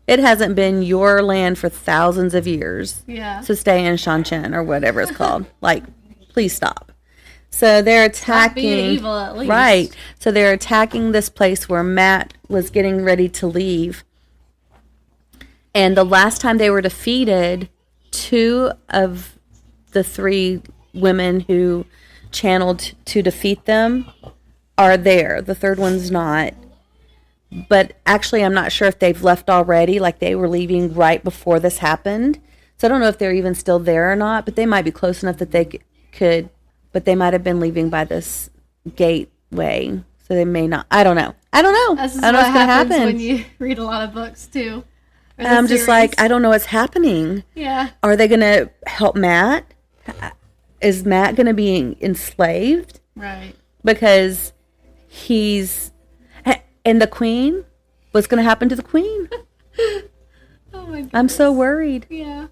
It hasn't been your land for thousands of years. Yeah. So stay in Shanchen or whatever it's called. Like, please stop. So they're attacking. Stop being evil, at least. Right. So they're attacking this place where Matt was getting ready to leave. And the last time they were defeated, 2 of the 3 women who channeled to defeat them are there. The third one's not. But actually, I'm not sure if they've left already. Like, they were leaving right before this happened. So I don't know if they're even still there or not. But they might be close enough that they could. But they might have been leaving by this gateway. So they may not. I don't know. This is I don't know what what's going to happens happen. when you read a lot of books, too. Or the I'm just series. like, I don't know what's happening. Yeah. Are they going to help Matt? Is Matt going to be enslaved? Right. Because and the queen? What's going to happen to the queen? Oh my goodness. I'm so worried. Yeah.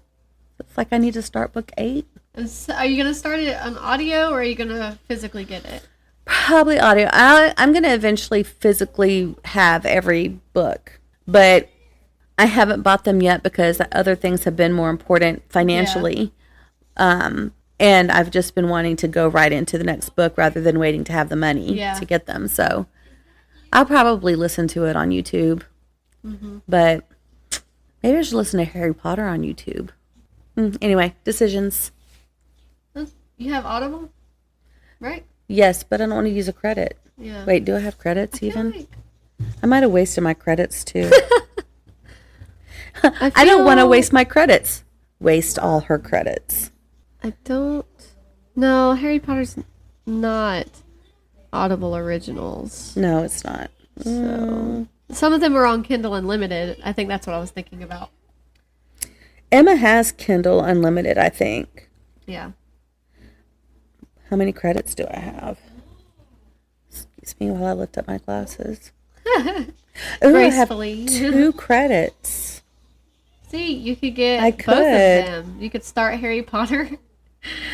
It's like I need to start book 8. And so are you going to start it on audio or are you going to physically get it? Probably audio. I'm going to eventually physically have every book. But I haven't bought them yet because other things have been more important financially. Yeah. And I've just been wanting to go right into the next book rather than waiting to have the money to get them. So I'll probably listen to it on YouTube. Mm-hmm. But maybe I should listen to Harry Potter on YouTube. Anyway, decisions. You have Audible? Right? Yes, but I don't want to use a credit. Yeah. Wait, do I have credits even? I might have wasted my credits too. I don't want to waste my credits. Waste all her credits. I don't. No, Harry Potter's not Audible originals. No, it's not. So some of them are on Kindle Unlimited. I think that's what I was thinking about. Emma has Kindle Unlimited, I think. Yeah. How many credits do I have? Excuse me while I lift up my glasses. Gracefully. I have 2 credits. See, you could get I both of could. them. You could start Harry Potter.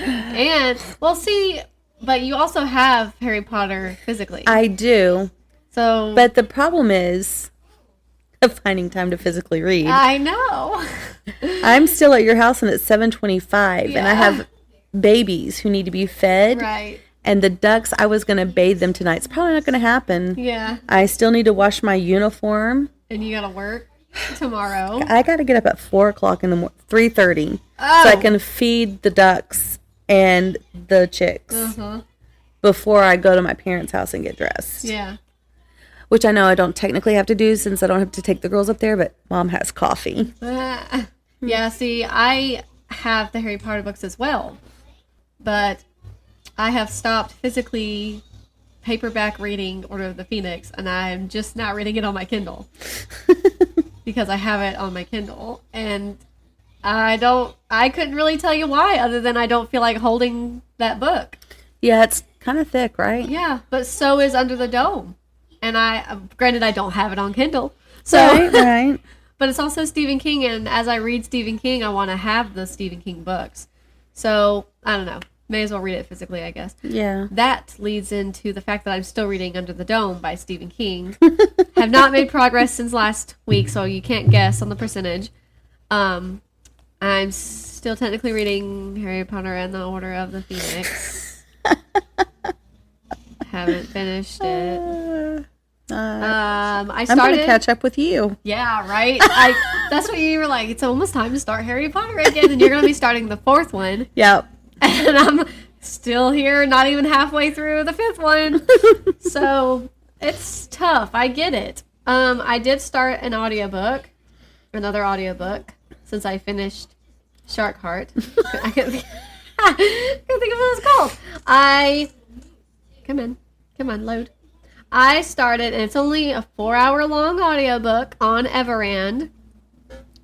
And, well, see, but you also have Harry Potter physically. I do. So, But the problem is finding time to physically read. I know. I'm still at your house and it's 7:25 and I Yeah. have babies who need to be fed. Right. And the ducks, I was going to bathe them tonight. It's probably not going to happen. Yeah. I still need to wash my uniform. And you gotta work tomorrow. I got to get up at 4 o'clock in the morning, 3:30, Oh. so I can feed the ducks and the chicks before I go to my parents' house and get dressed. Yeah. Which I know I don't technically have to do since I don't have to take the girls up there, but Mom has coffee. Yeah, see, I have the Harry Potter books as well. But I have stopped physically paperback reading Order of the Phoenix, and I'm just not reading it on my Kindle. Because I have it on my Kindle. And I couldn't really tell you why, other than I don't feel like holding that book. Yeah, it's kind of thick, right? Yeah, but so is Under the Dome. And granted, I don't have it on Kindle. So, Right. But it's also Stephen King, and as I read Stephen King, I want to have the Stephen King books. So, I don't know. May as well read it physically, I guess. Yeah. That leads into the fact that I'm still reading Under the Dome by Stephen King. Have not made progress since last week, so you can't guess on the percentage. I'm still technically reading Harry Potter and the Order of the Phoenix. Haven't finished it. I started. I'm going to catch up with you. Yeah, right? That's what you were like. It's almost time to start Harry Potter again, and you're going to be starting the 4th one. Yep. And I'm still here, not even halfway through the 5th one. So it's tough. I get it. I did start another audiobook, since I finished Shark Heart. I can't think of what it's called. Come on, load. I started, and it's only a 4-hour long audiobook on Everand.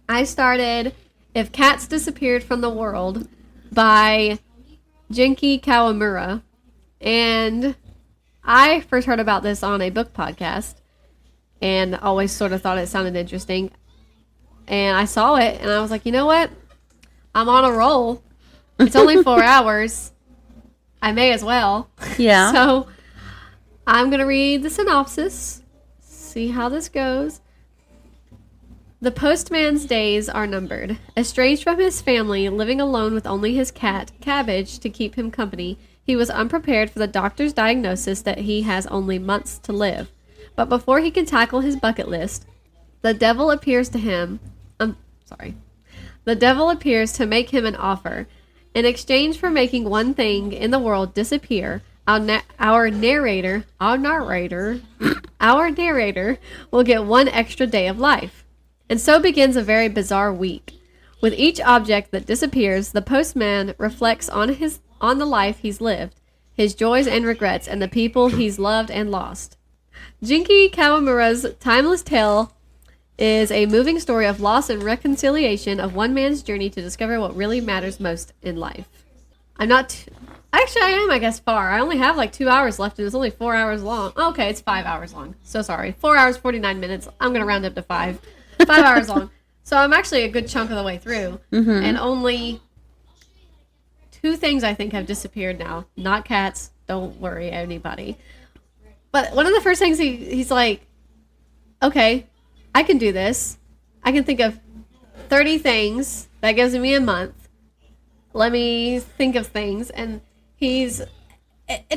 I started If Cats Disappeared from the World by Genki Kawamura. And I first heard about this on a book podcast and always sort of thought it sounded interesting. And I saw it, and I was like, you know what? I'm on a roll. It's only 4 hours. I may as well. Yeah. So I'm going to read the synopsis, see how this goes. The postman's days are numbered. Estranged from his family, living alone with only his cat, Cabbage, to keep him company, he was unprepared for the doctor's diagnosis that he has only months to live. But before he can tackle his bucket list, the devil appears to him. The devil appears to make him an offer. In exchange for making one thing in the world disappear, our narrator will get one extra day of life. And so begins a very bizarre week. With each object that disappears, the postman reflects on the life he's lived, his joys and regrets, and the people he's loved and lost. Genki Kawamura's timeless tale is a moving story of loss and reconciliation of one man's journey to discover what really matters most in life. I am, I guess, far. I only have like 2 hours left, and it's only 4 hours long. Okay, it's 5 hours long. So sorry. 4 hours, 49 minutes. I'm going to round up to 5. 5 hours long. So I'm actually a good chunk of the way through. Mm-hmm. And only 2 things I think have disappeared now. Not cats. Don't worry, anybody. But one of the first things he's like, okay, I can do this. I can think of 30 things. That gives me a month. Let me think of things. And it's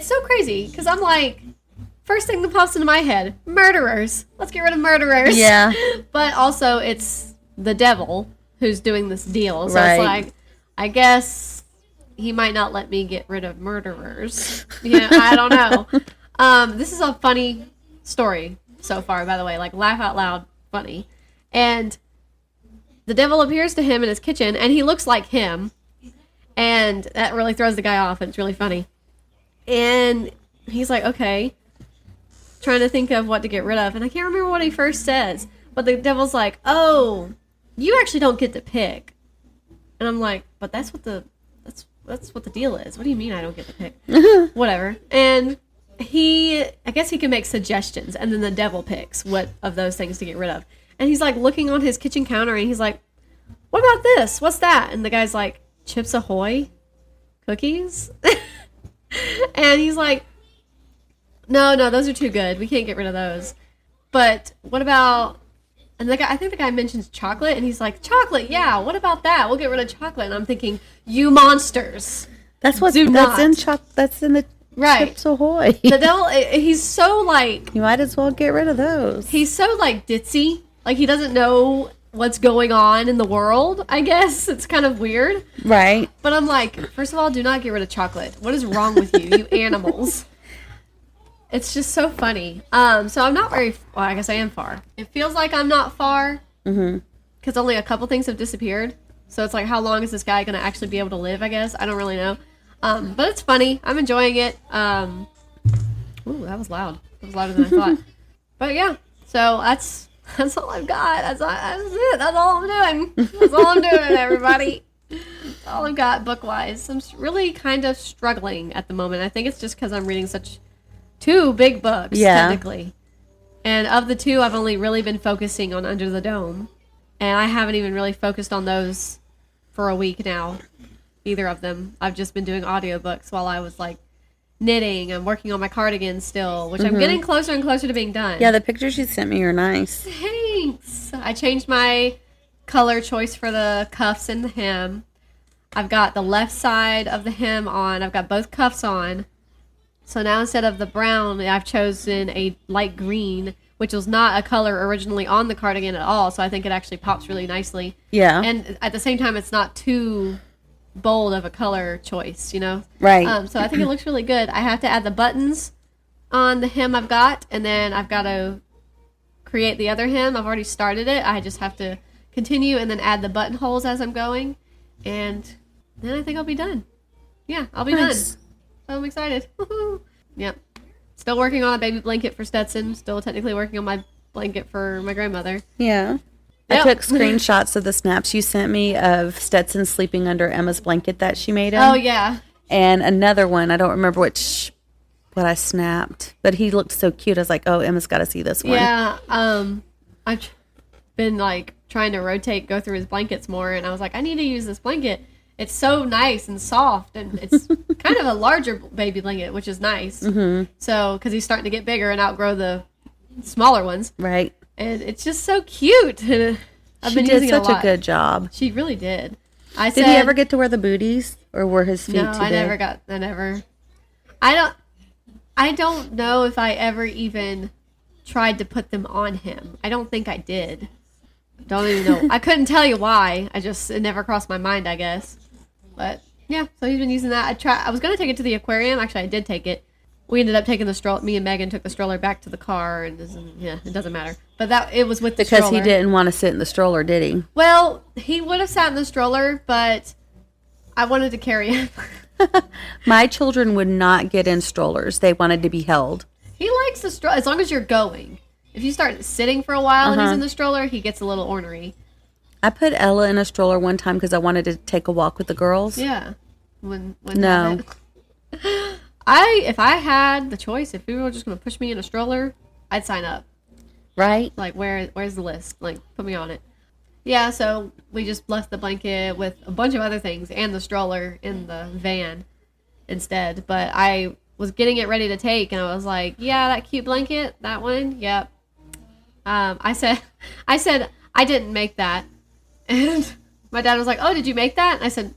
so crazy because I'm like, first thing that pops into my head, murderers. Let's get rid of murderers. Yeah. But also it's the devil who's doing this deal. So right. It's like, I guess he might not let me get rid of murderers. Yeah, I don't know. This is a funny story so far, by the way. Like, laugh out loud funny. And the devil appears to him in his kitchen, and he looks like him. And that really throws the guy off, and it's really funny. And he's like, okay, trying to think of what to get rid of. And I can't remember what he first says. But the devil's like, oh, you actually don't get to pick. And I'm like, but that's what the deal is. What do you mean I don't get to pick? Whatever. And I guess he can make suggestions, and then the devil picks what of those things to get rid of. And he's like looking on his kitchen counter, and he's like, what about this? What's that? And the guy's like, Chips Ahoy? Cookies? And he's like, no, those are too good. We can't get rid of those. But what about... And I think the guy mentions chocolate, and he's like, chocolate, yeah, what about that? We'll get rid of chocolate. And I'm thinking, you monsters. That's in the right. Chips Ahoy. The devil, he's so like... You might as well get rid of those. He's so like ditzy. Like, he doesn't know what's going on in the world, I guess. It's kind of weird. Right. But I'm like, first of all, do not get rid of chocolate. What is wrong with you, you animals? It's just so funny. So I'm not very... Well, I guess I am far. It feels like I'm not far. Mm-hmm. Because only a couple things have disappeared. So it's like, how long is this guy going to actually be able to live, I guess? I don't really know. But it's funny. I'm enjoying it. Ooh, that was loud. That was louder than I thought. But yeah. So that's all I've got. That's it. That's all I'm doing. That's all I'm doing, everybody. That's all I've got book-wise. I'm really kind of struggling at the moment. I think it's just because I'm reading such... 2 big books, technically. And of the 2, I've only really been focusing on Under the Dome. And I haven't even really focused on those for a week now. Either of them. I've just been doing audiobooks while I was, like, knitting. I'm working on my cardigan still, which I'm getting closer and closer to being done. Yeah, the pictures you sent me are nice. Thanks! I changed my color choice for the cuffs and the hem. I've got the left side of the hem on. I've got both cuffs on. So now instead of the brown, I've chosen a light green, which was not a color originally on the cardigan at all. So I think it actually pops really nicely. Yeah. And at the same time, it's not too bold of a color choice, you know? Right. So I think it looks really good. I have to add the buttons on the hem I've got, and then I've got to create the other hem. I've already started it. I just have to continue and then add the buttonholes as I'm going. And then I think I'll be done. Yeah, I'll be done. I'm excited. Yep. Still working on a baby blanket for Stetson. Still technically working on my blanket for my grandmother. Yeah. Yep. I took screenshots of the snaps you sent me of Stetson sleeping under Emma's blanket that she made him. Oh, yeah. And another one. I don't remember what I snapped. But he looked so cute. I was like, oh, Emma's got to see this one. Yeah. I've been, like, trying to go through his blankets more. And I was like, I need to use this blanket. it's so nice and soft, and it's kind of a larger baby blanket, which is nice. Mm-hmm. So, because he's starting to get bigger and outgrow the smaller ones. Right. And it's just so cute. I've been using it a lot. She did such a good job. She really did. Did he ever get to wear the booties, or were his feet No, too I big? never got. I don't know if I ever even tried to put them on him. I don't think I did. Don't even know. I couldn't tell you why. It never crossed my mind, I guess. But yeah, so he's been using that. I was gonna take it to the aquarium. Actually, I did take it. We ended up taking the stroller. Me and Megan took the stroller back to the car, and it doesn't matter. But it was with the stroller. Because he didn't want to sit in the stroller, did he? Well, he would have sat in the stroller, but I wanted to carry him. My children would not get in strollers. They wanted to be held. He likes the stroller as long as you're going. If you start sitting for a while and he's in the stroller, he gets a little ornery. I put Ella in a stroller one time because I wanted to take a walk with the girls. Yeah. No. If I had the choice, if people were just going to push me in a stroller, I'd sign up. Right? Like, where's the list? Like, put me on it. Yeah, so we just left the blanket with a bunch of other things and the stroller in the van instead. But I was getting it ready to take, and I was like, yeah, that cute blanket, that one, yep. I said, I didn't make that. And my dad was like, oh, did you make that? And I said,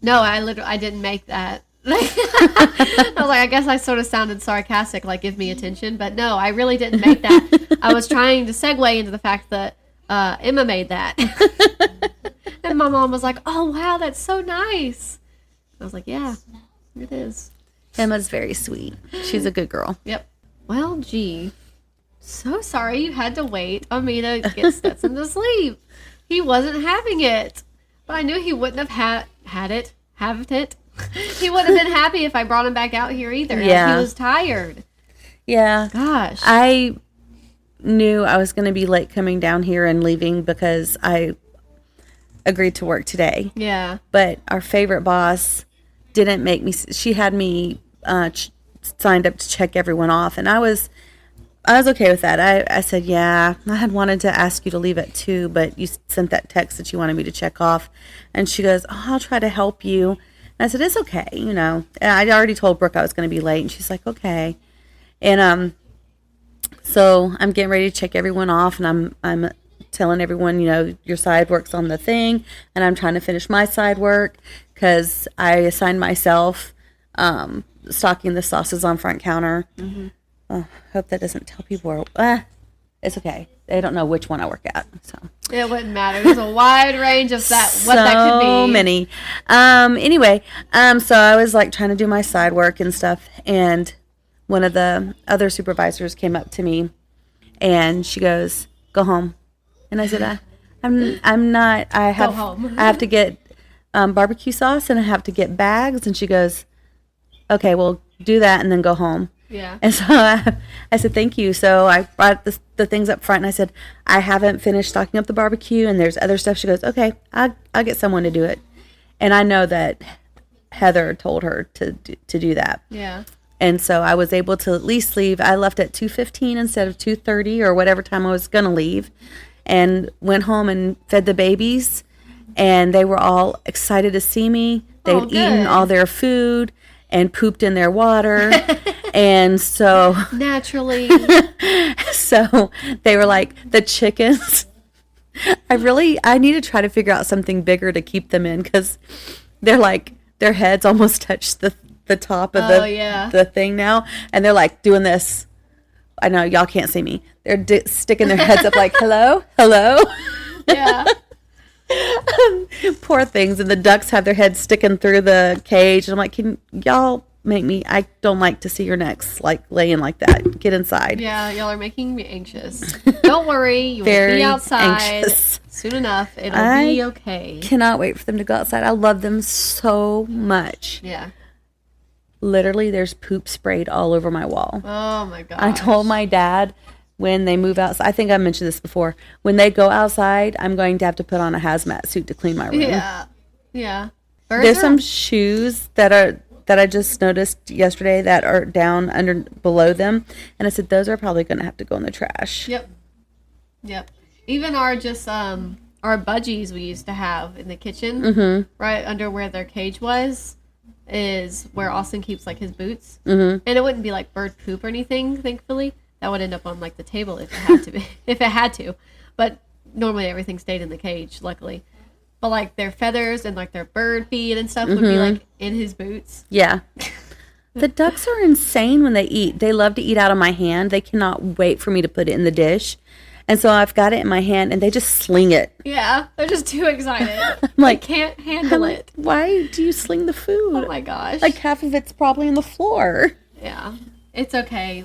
no, I didn't make that. I was like, I guess I sort of sounded sarcastic, like, give me attention. But no, I really didn't make that. I was trying to segue into the fact that Emma made that. And my mom was like, oh, wow, that's so nice. I was like, yeah, it is. Emma's very sweet. She's a good girl. Yep. Well, gee, so sorry you had to wait on me to get Stetson to sleep. He wasn't having it. But I knew he wouldn't have had it. He wouldn't have been happy if I brought him back out here either. Yeah. He was tired. Yeah. Gosh. I knew I was going to be late coming down here and leaving because I agreed to work today. Yeah. But our favorite boss didn't make me. She had me signed up to check everyone off, and I was okay with that. I said, yeah, I had wanted to ask you to leave at 2, but you sent that text that you wanted me to check off. And she goes, oh, I'll try to help you. And I said, it's okay, And I already told Brooke I was going to be late, and she's like, okay. And so I'm getting ready to check everyone off, and I'm telling everyone, your side work's on the thing, and I'm trying to finish my side work because I assigned myself stocking the sauces on front counter. Mm-hmm. Hope that doesn't tell people. It's okay. They don't know which one I work at, so it wouldn't matter. There's a wide range of what that could be. So many. Anyway, so I was like trying to do my side work and stuff, and one of the other supervisors came up to me, and she goes, "Go home," and I said, "I'm not. I have. Go home. I have to get barbecue sauce, and I have to get bags." And she goes, "Okay, well, do that, and then go home." Yeah. And so I said, thank you. So I brought the things up front, and I said, I haven't finished stocking up the barbecue, and there's other stuff. She goes, okay, I'll get someone to do it. And I know that Heather told her to do that. Yeah. And so I was able to at least leave. I left at 2:15 instead of 2:30 or whatever time I was going to leave, and went home and fed the babies, and they were all excited to see me. They'd eaten all their food and pooped in their water. And so naturally, so they were like the chickens. I need to try to figure out something bigger to keep them in, because they're like, their heads almost touch the top of the thing now, and they're like doing this. I know y'all can't see me. They're sticking their heads up like, hello. Yeah. Poor things. And the ducks have their heads sticking through the cage, and I'm like, can y'all make me, I don't like to see your necks like laying like that. Get inside. Yeah, y'all are making me anxious. Don't worry, you will be outside anxious. Soon enough. It'll be okay. Cannot wait for them to go outside. I love them so much. Yeah. Literally, there's poop sprayed all over my wall. Oh my gosh. I told my dad when they move outside, I think I mentioned this before, when they go outside, I'm going to have to put on a hazmat suit to clean my room. Yeah. There's some shoes that I just noticed yesterday that are down below them, and I said those are probably going to have to go in the trash. Yep. Even our our budgies we used to have in the kitchen, right under where their cage was, is where Austen keeps like his boots. And it wouldn't be like bird poop or anything, thankfully. That would end up on like the table if it had to be, if it had to. But normally everything stayed in the cage, luckily. But like their feathers and like their bird feed and stuff would be like in his boots. Yeah. The ducks are insane when they eat. They love to eat out of my hand. They cannot wait for me to put it in the dish. And so I've got it in my hand, and they just sling it. Yeah, they're just too excited. I'm like, they can't handle it. Why do you sling the food? Oh my gosh. Like half of it's probably on the floor. Yeah, it's okay.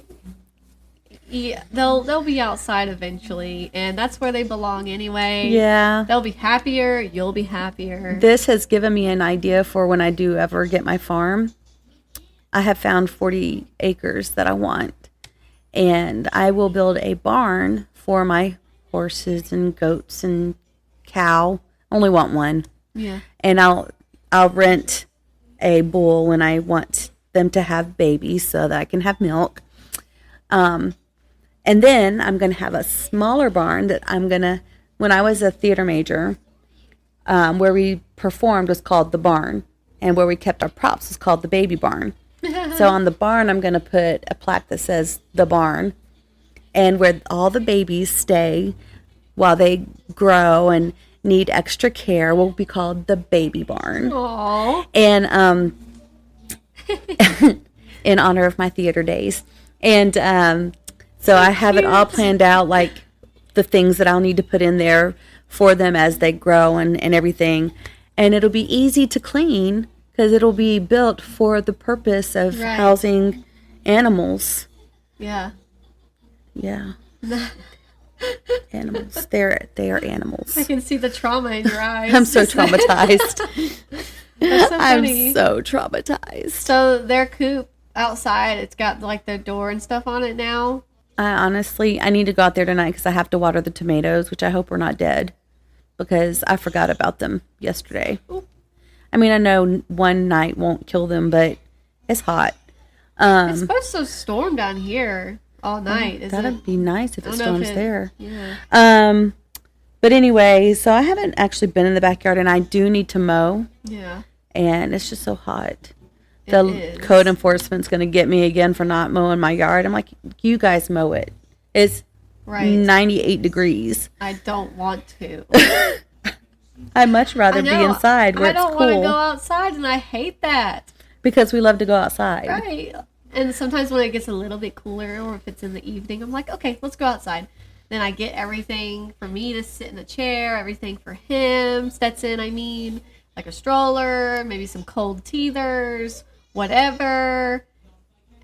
Yeah, they'll be outside eventually, and that's where they belong anyway. Yeah. They'll be happier. You'll be happier. This has given me an idea for when I do ever get my farm. I have found 40 acres that I want, and I will build a barn for my horses and goats and cow. Only want one. Yeah. And I'll rent a bull when I want them to have babies so that I can have milk. And then I'm going to have a smaller barn that I'm going to, when I was a theater major, where we performed was called the barn, and where we kept our props was called the baby barn. So on the barn, I'm going to put a plaque that says the barn, and where all the babies stay while they grow and need extra care will be called the baby barn. Aww. And in honor of my theater days. And so I have it all planned out, like the things that I'll need to put in there for them as they grow and everything. And it'll be easy to clean because it'll be built for the purpose of housing animals. Yeah. Yeah. Animals. They are animals. I can see the trauma in your eyes. I'm so traumatized. That's so funny. I'm so traumatized. So their coop outside, it's got like their door and stuff on it now. I need to go out there tonight because I have to water the tomatoes, which I hope are not dead, because I forgot about them yesterday. Ooh. I mean, I know one night won't kill them, but it's hot. It's supposed to storm down here all night. That'd be nice if it storms there. Yeah. But anyway, so I haven't actually been in the backyard, and I do need to mow. Yeah. And it's just so hot. The code enforcement's going to get me again for not mowing my yard. I'm like, you guys mow it. It's 98 degrees. I don't want to. I'd much rather be inside where it's cool. I don't want to go outside, and I hate that. Because we love to go outside. Right. And sometimes when it gets a little bit cooler, or if it's in the evening, I'm like, okay, let's go outside. Then I get everything for me to sit in the chair, everything for him, Stetson, like a stroller, maybe some cold teethers, whatever.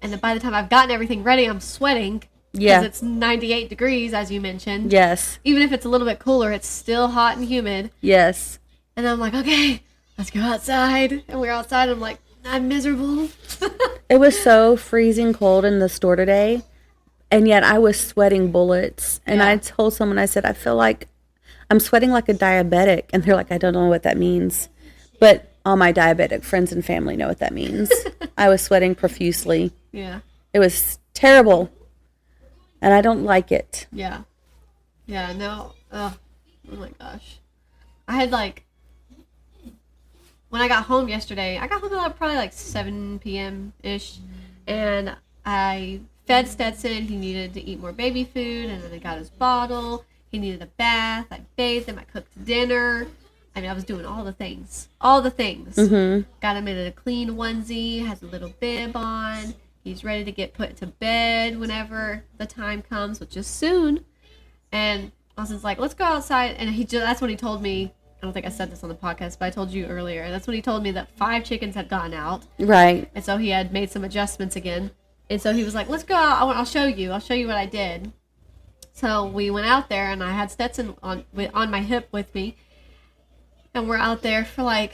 And then by the time I've gotten everything ready, I'm sweating. Yeah. Because it's 98 degrees, as you mentioned. Yes. Even if it's a little bit cooler, it's still hot and humid. Yes. And I'm like, okay, let's go outside. And we're outside, and I'm like, I'm miserable. It was so freezing cold in the store today, and yet I was sweating bullets. And I told someone, I said, I feel like I'm sweating like a diabetic. And they're like, I don't know what that means. But all my diabetic friends and family know what that means. I was sweating profusely. Yeah. It was terrible. And I don't like it. Yeah. Yeah, no. Oh my gosh. I had when I got home yesterday, I got home at probably like 7 p.m.-ish, and I fed Stetson. He needed to eat more baby food, and then I got his bottle. He needed a bath. I bathed him. I cooked dinner. I was doing all the things. All the things. Mm-hmm. Got him in a clean onesie, has a little bib on. He's ready to get put to bed whenever the time comes, which is soon. And Austin's like, let's go outside. And that's when he told me, I don't think I said this on the podcast, but I told you earlier. That's when he told me that 5 chickens had gotten out. Right. And so he had made some adjustments again. And so he was like, let's go out. I'll show you. I'll show you what I did. So we went out there, and I had Stetson on my hip with me. And we're out there for like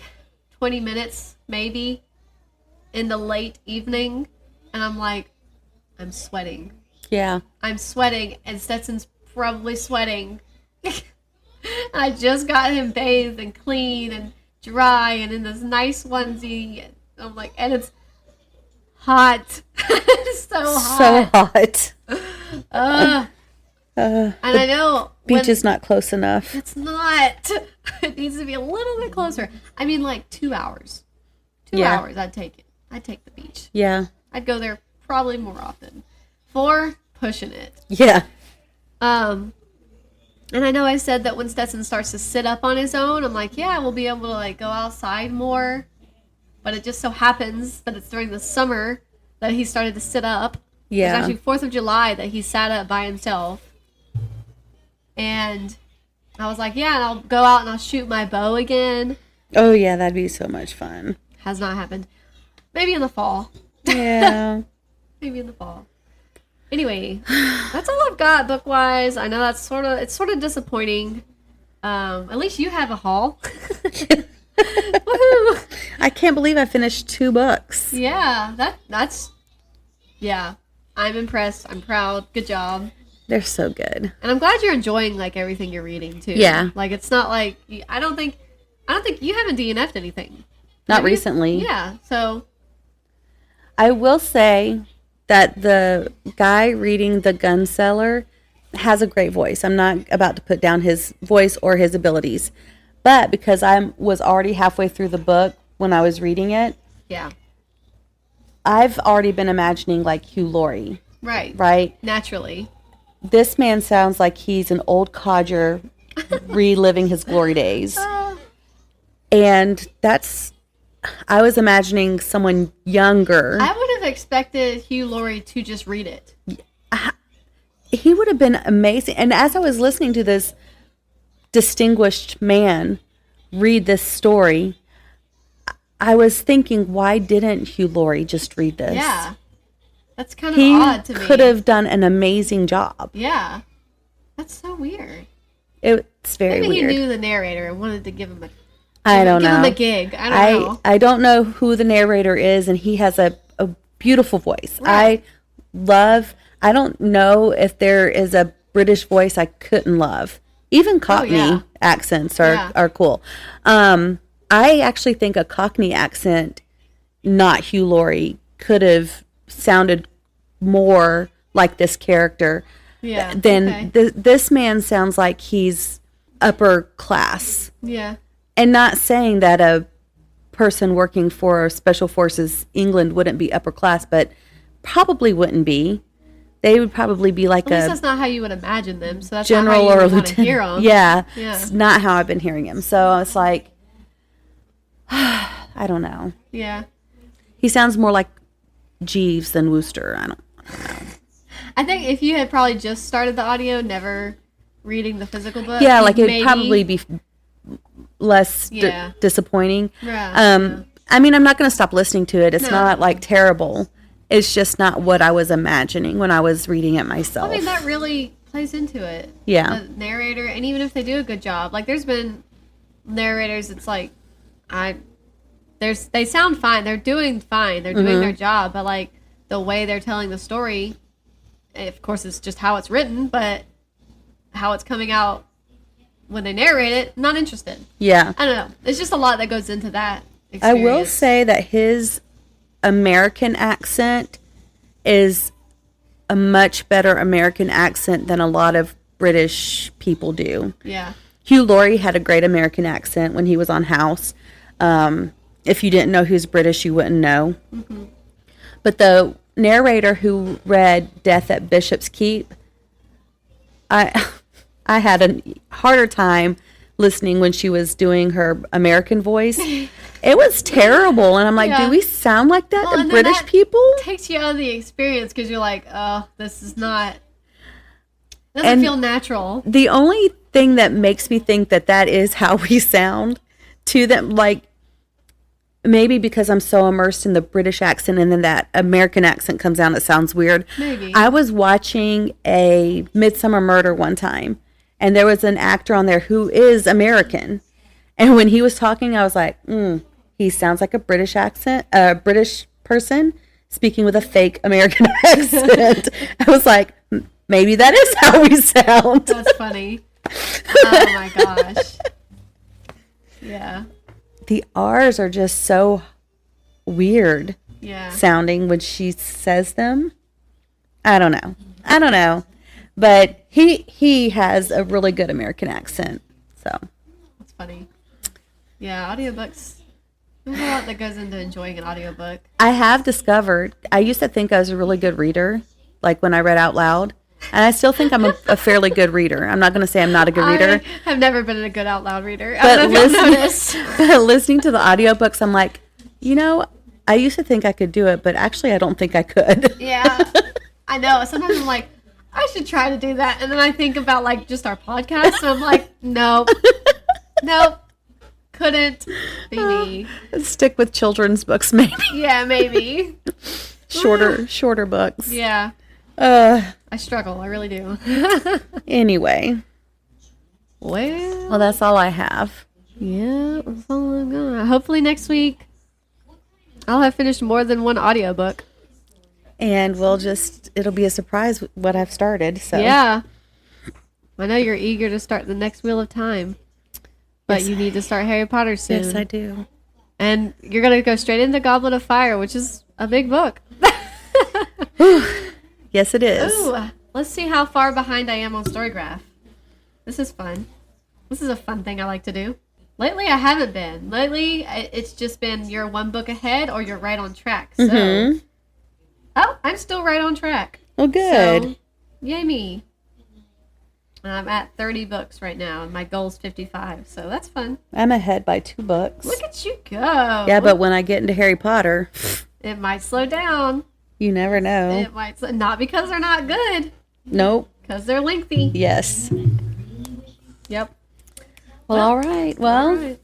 20 minutes, maybe, in the late evening. And I'm like, I'm sweating. Yeah. I'm sweating, and Stetson's probably sweating. I just got him bathed and clean and dry and in this nice onesie. I'm like, and it's hot. It's so hot. So hot. And I know beach is not close enough. It's not. It needs to be a little bit closer. I mean, like 2 hours. 2 hours, I'd take it. I'd take the beach. Yeah. I'd go there probably more often. 4, pushing it. Yeah. And I know I said that when Stetson starts to sit up on his own, I'm like, yeah, we'll be able to like go outside more. But it just so happens that it's during the summer that he started to sit up. Yeah. It's actually 4th of July that he sat up by himself. And I was like, yeah, and I'll go out and I'll shoot my bow again. Oh, yeah, that'd be so much fun. Has not happened. Maybe in the fall. Yeah. Maybe in the fall. Anyway, that's all I've got book-wise. I know that's sort of disappointing. At least you have a haul. Woohoo! I can't believe I finished 2 books. Yeah, that's I'm impressed. I'm proud. Good job. They're so good. And I'm glad you're enjoying like everything you're reading too. Yeah. Like it's not like I don't think you haven't DNF'd anything. Not recently. Yeah. So I will say that the guy reading The Gun Seller has a great voice. I'm not about to put down his voice or his abilities. But because I was already halfway through the book when I was reading it, yeah, I've already been imagining like Hugh Laurie. Right. Right? Naturally. This man sounds like he's an old codger reliving his glory days. And I was imagining someone younger. I would have expected Hugh Laurie to just read it. He would have been amazing. And as I was listening to this distinguished man read this story, I was thinking, why didn't Hugh Laurie just read this? Yeah. That's kind of odd to me. He could have done an amazing job. Yeah. That's so weird. It's very weird. Maybe he knew the narrator and wanted to give him I don't know. Give him a gig. I don't know. I don't know who the narrator is, and he has a beautiful voice. Right. I don't know if there is a British voice I couldn't love. Even Cockney accents are cool. I actually think a Cockney accent, not Hugh Laurie, could have sounded more like this character. Yeah. Than this man sounds like he's upper class. Yeah. And not saying that a person working for Special Forces England wouldn't be upper class, but probably wouldn't be. They would probably be like At least that's not how you would imagine them. So that's general not how or you lieutenant. Hear them. Yeah, yeah, it's not how I've been hearing him. So it's like, I don't know. Yeah, he sounds more like Jeeves than Wooster. I don't know. I think if you had probably just started the audio, never reading the physical book, yeah, like it'd probably be less disappointing. Yeah. I mean, I'm not going to stop listening to it. It's No. not like terrible. It's just not what I was imagining when I was reading it myself. I mean, that really plays into it. Yeah. The narrator, and even if they do a good job, like there's been narrators, it's like, they sound fine. They're doing fine. They're doing their job, but like the way they're telling the story, of course, it's just how it's written, but how it's coming out when they narrate it, not interested. Yeah. I don't know. There's just a lot that goes into that experience. I will say that his American accent is a much better American accent than a lot of British people do. Yeah. Hugh Laurie had a great American accent when he was on House. If you didn't know he was British, you wouldn't know. Mm-hmm. But the narrator who read Death at Bishop's Keep, I had a harder time listening when she was doing her American voice. It was terrible. And I'm like, do we sound like that to British people? Takes you out of the experience because you're like, oh, this is not, doesn't feel natural. The only thing that makes me think that is how we sound to them, like, maybe because I'm so immersed in the British accent and then that American accent comes out, it sounds weird. Maybe. I was watching a Midsummer Murder one time, and there was an actor on there who is American. And when he was talking, I was like, he sounds like a British accent, a British person speaking with a fake American accent. I was like, maybe that is how we sound. That's funny. Oh my gosh. Yeah. The R's are just so weird sounding when she says them. I don't know. But he has a really good American accent. So That's funny. Yeah, audiobooks. There's a lot that goes into enjoying an audiobook. I have discovered, I used to think I was a really good reader, like when I read out loud. And I still think I'm a fairly good reader. I'm not going to say I'm not a good reader. I have never been a good out loud reader. But listening to the audiobooks, I'm like, I used to think I could do it, but actually I don't think I could. Yeah, I know. Sometimes I'm like, I should try to do that. And then I think about like just our podcast. And I'm like, nope, couldn't be me. Stick with children's books, maybe. Yeah, maybe. Shorter books. Yeah. I struggle. I really do. Anyway. Well, That's all I have. Yeah, that's all I'm gonna. Hopefully next week I'll have finished more than one audiobook. And it'll be a surprise what I've started. So yeah. I know you're eager to start the next Wheel of Time. But yes, you need to start Harry Potter soon. Yes, I do. And you're going to go straight into Goblet of Fire, which is a big book. Yes, it is. Ooh, let's see how far behind I am on Storygraph. This is fun. This is a fun thing I like to do. Lately, I haven't been. Lately, it's just been you're one book ahead or you're right on track. So, I'm still right on track. Well, good. So, yay me. I'm at 30 books right now, and my goal is 55, so that's fun. I'm ahead by 2 books. Look at you go. Yeah, but when I get into Harry Potter... It might slow down. You never know. It might. Not because they're not good. Nope. Because they're lengthy. Yes. Yep. Well, all right. Well,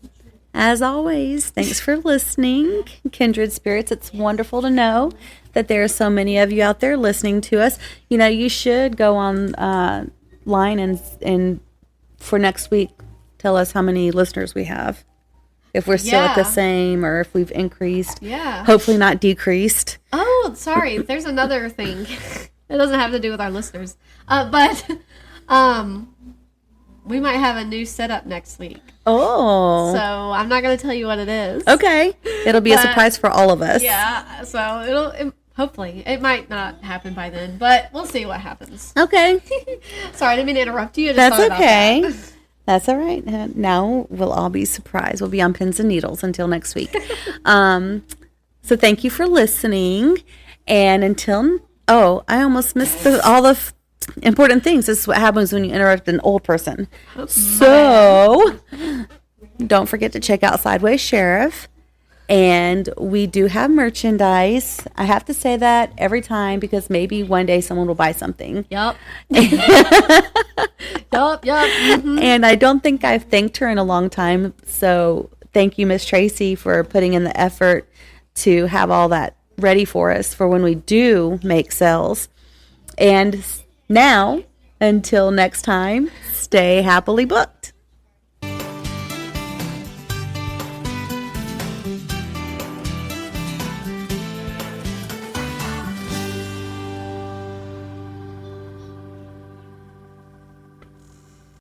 as always, thanks for listening, Kindred Spirits. It's wonderful to know that there are so many of you out there listening to us. You should go on... line and for next week tell us how many listeners we have, if we're still at the same or if we've increased, hopefully not decreased. Oh, sorry, there's another thing. It doesn't have to do with our listeners, but we might have a new setup next week. So I'm not going to tell you what it is. Okay. It'll be a surprise for all of us. Yeah, so hopefully. It might not happen by then, but we'll see what happens. Okay. Sorry, I didn't mean to interrupt you. That's okay. That's all right. Now we'll all be surprised. We'll be on pins and needles until next week. So thank you for listening. And until... Oh, I almost missed all the important things. This is what happens when you interrupt an old person. So don't forget to check out Sideways Sheriff. And we do have merchandise. I have to say that every time because maybe one day someone will buy something. Yep. Yep. Mm-hmm. And I don't think I've thanked her in a long time. So thank you, Miss Tracy, for putting in the effort to have all that ready for us for when we do make sales. And now, until next time, stay happily booked.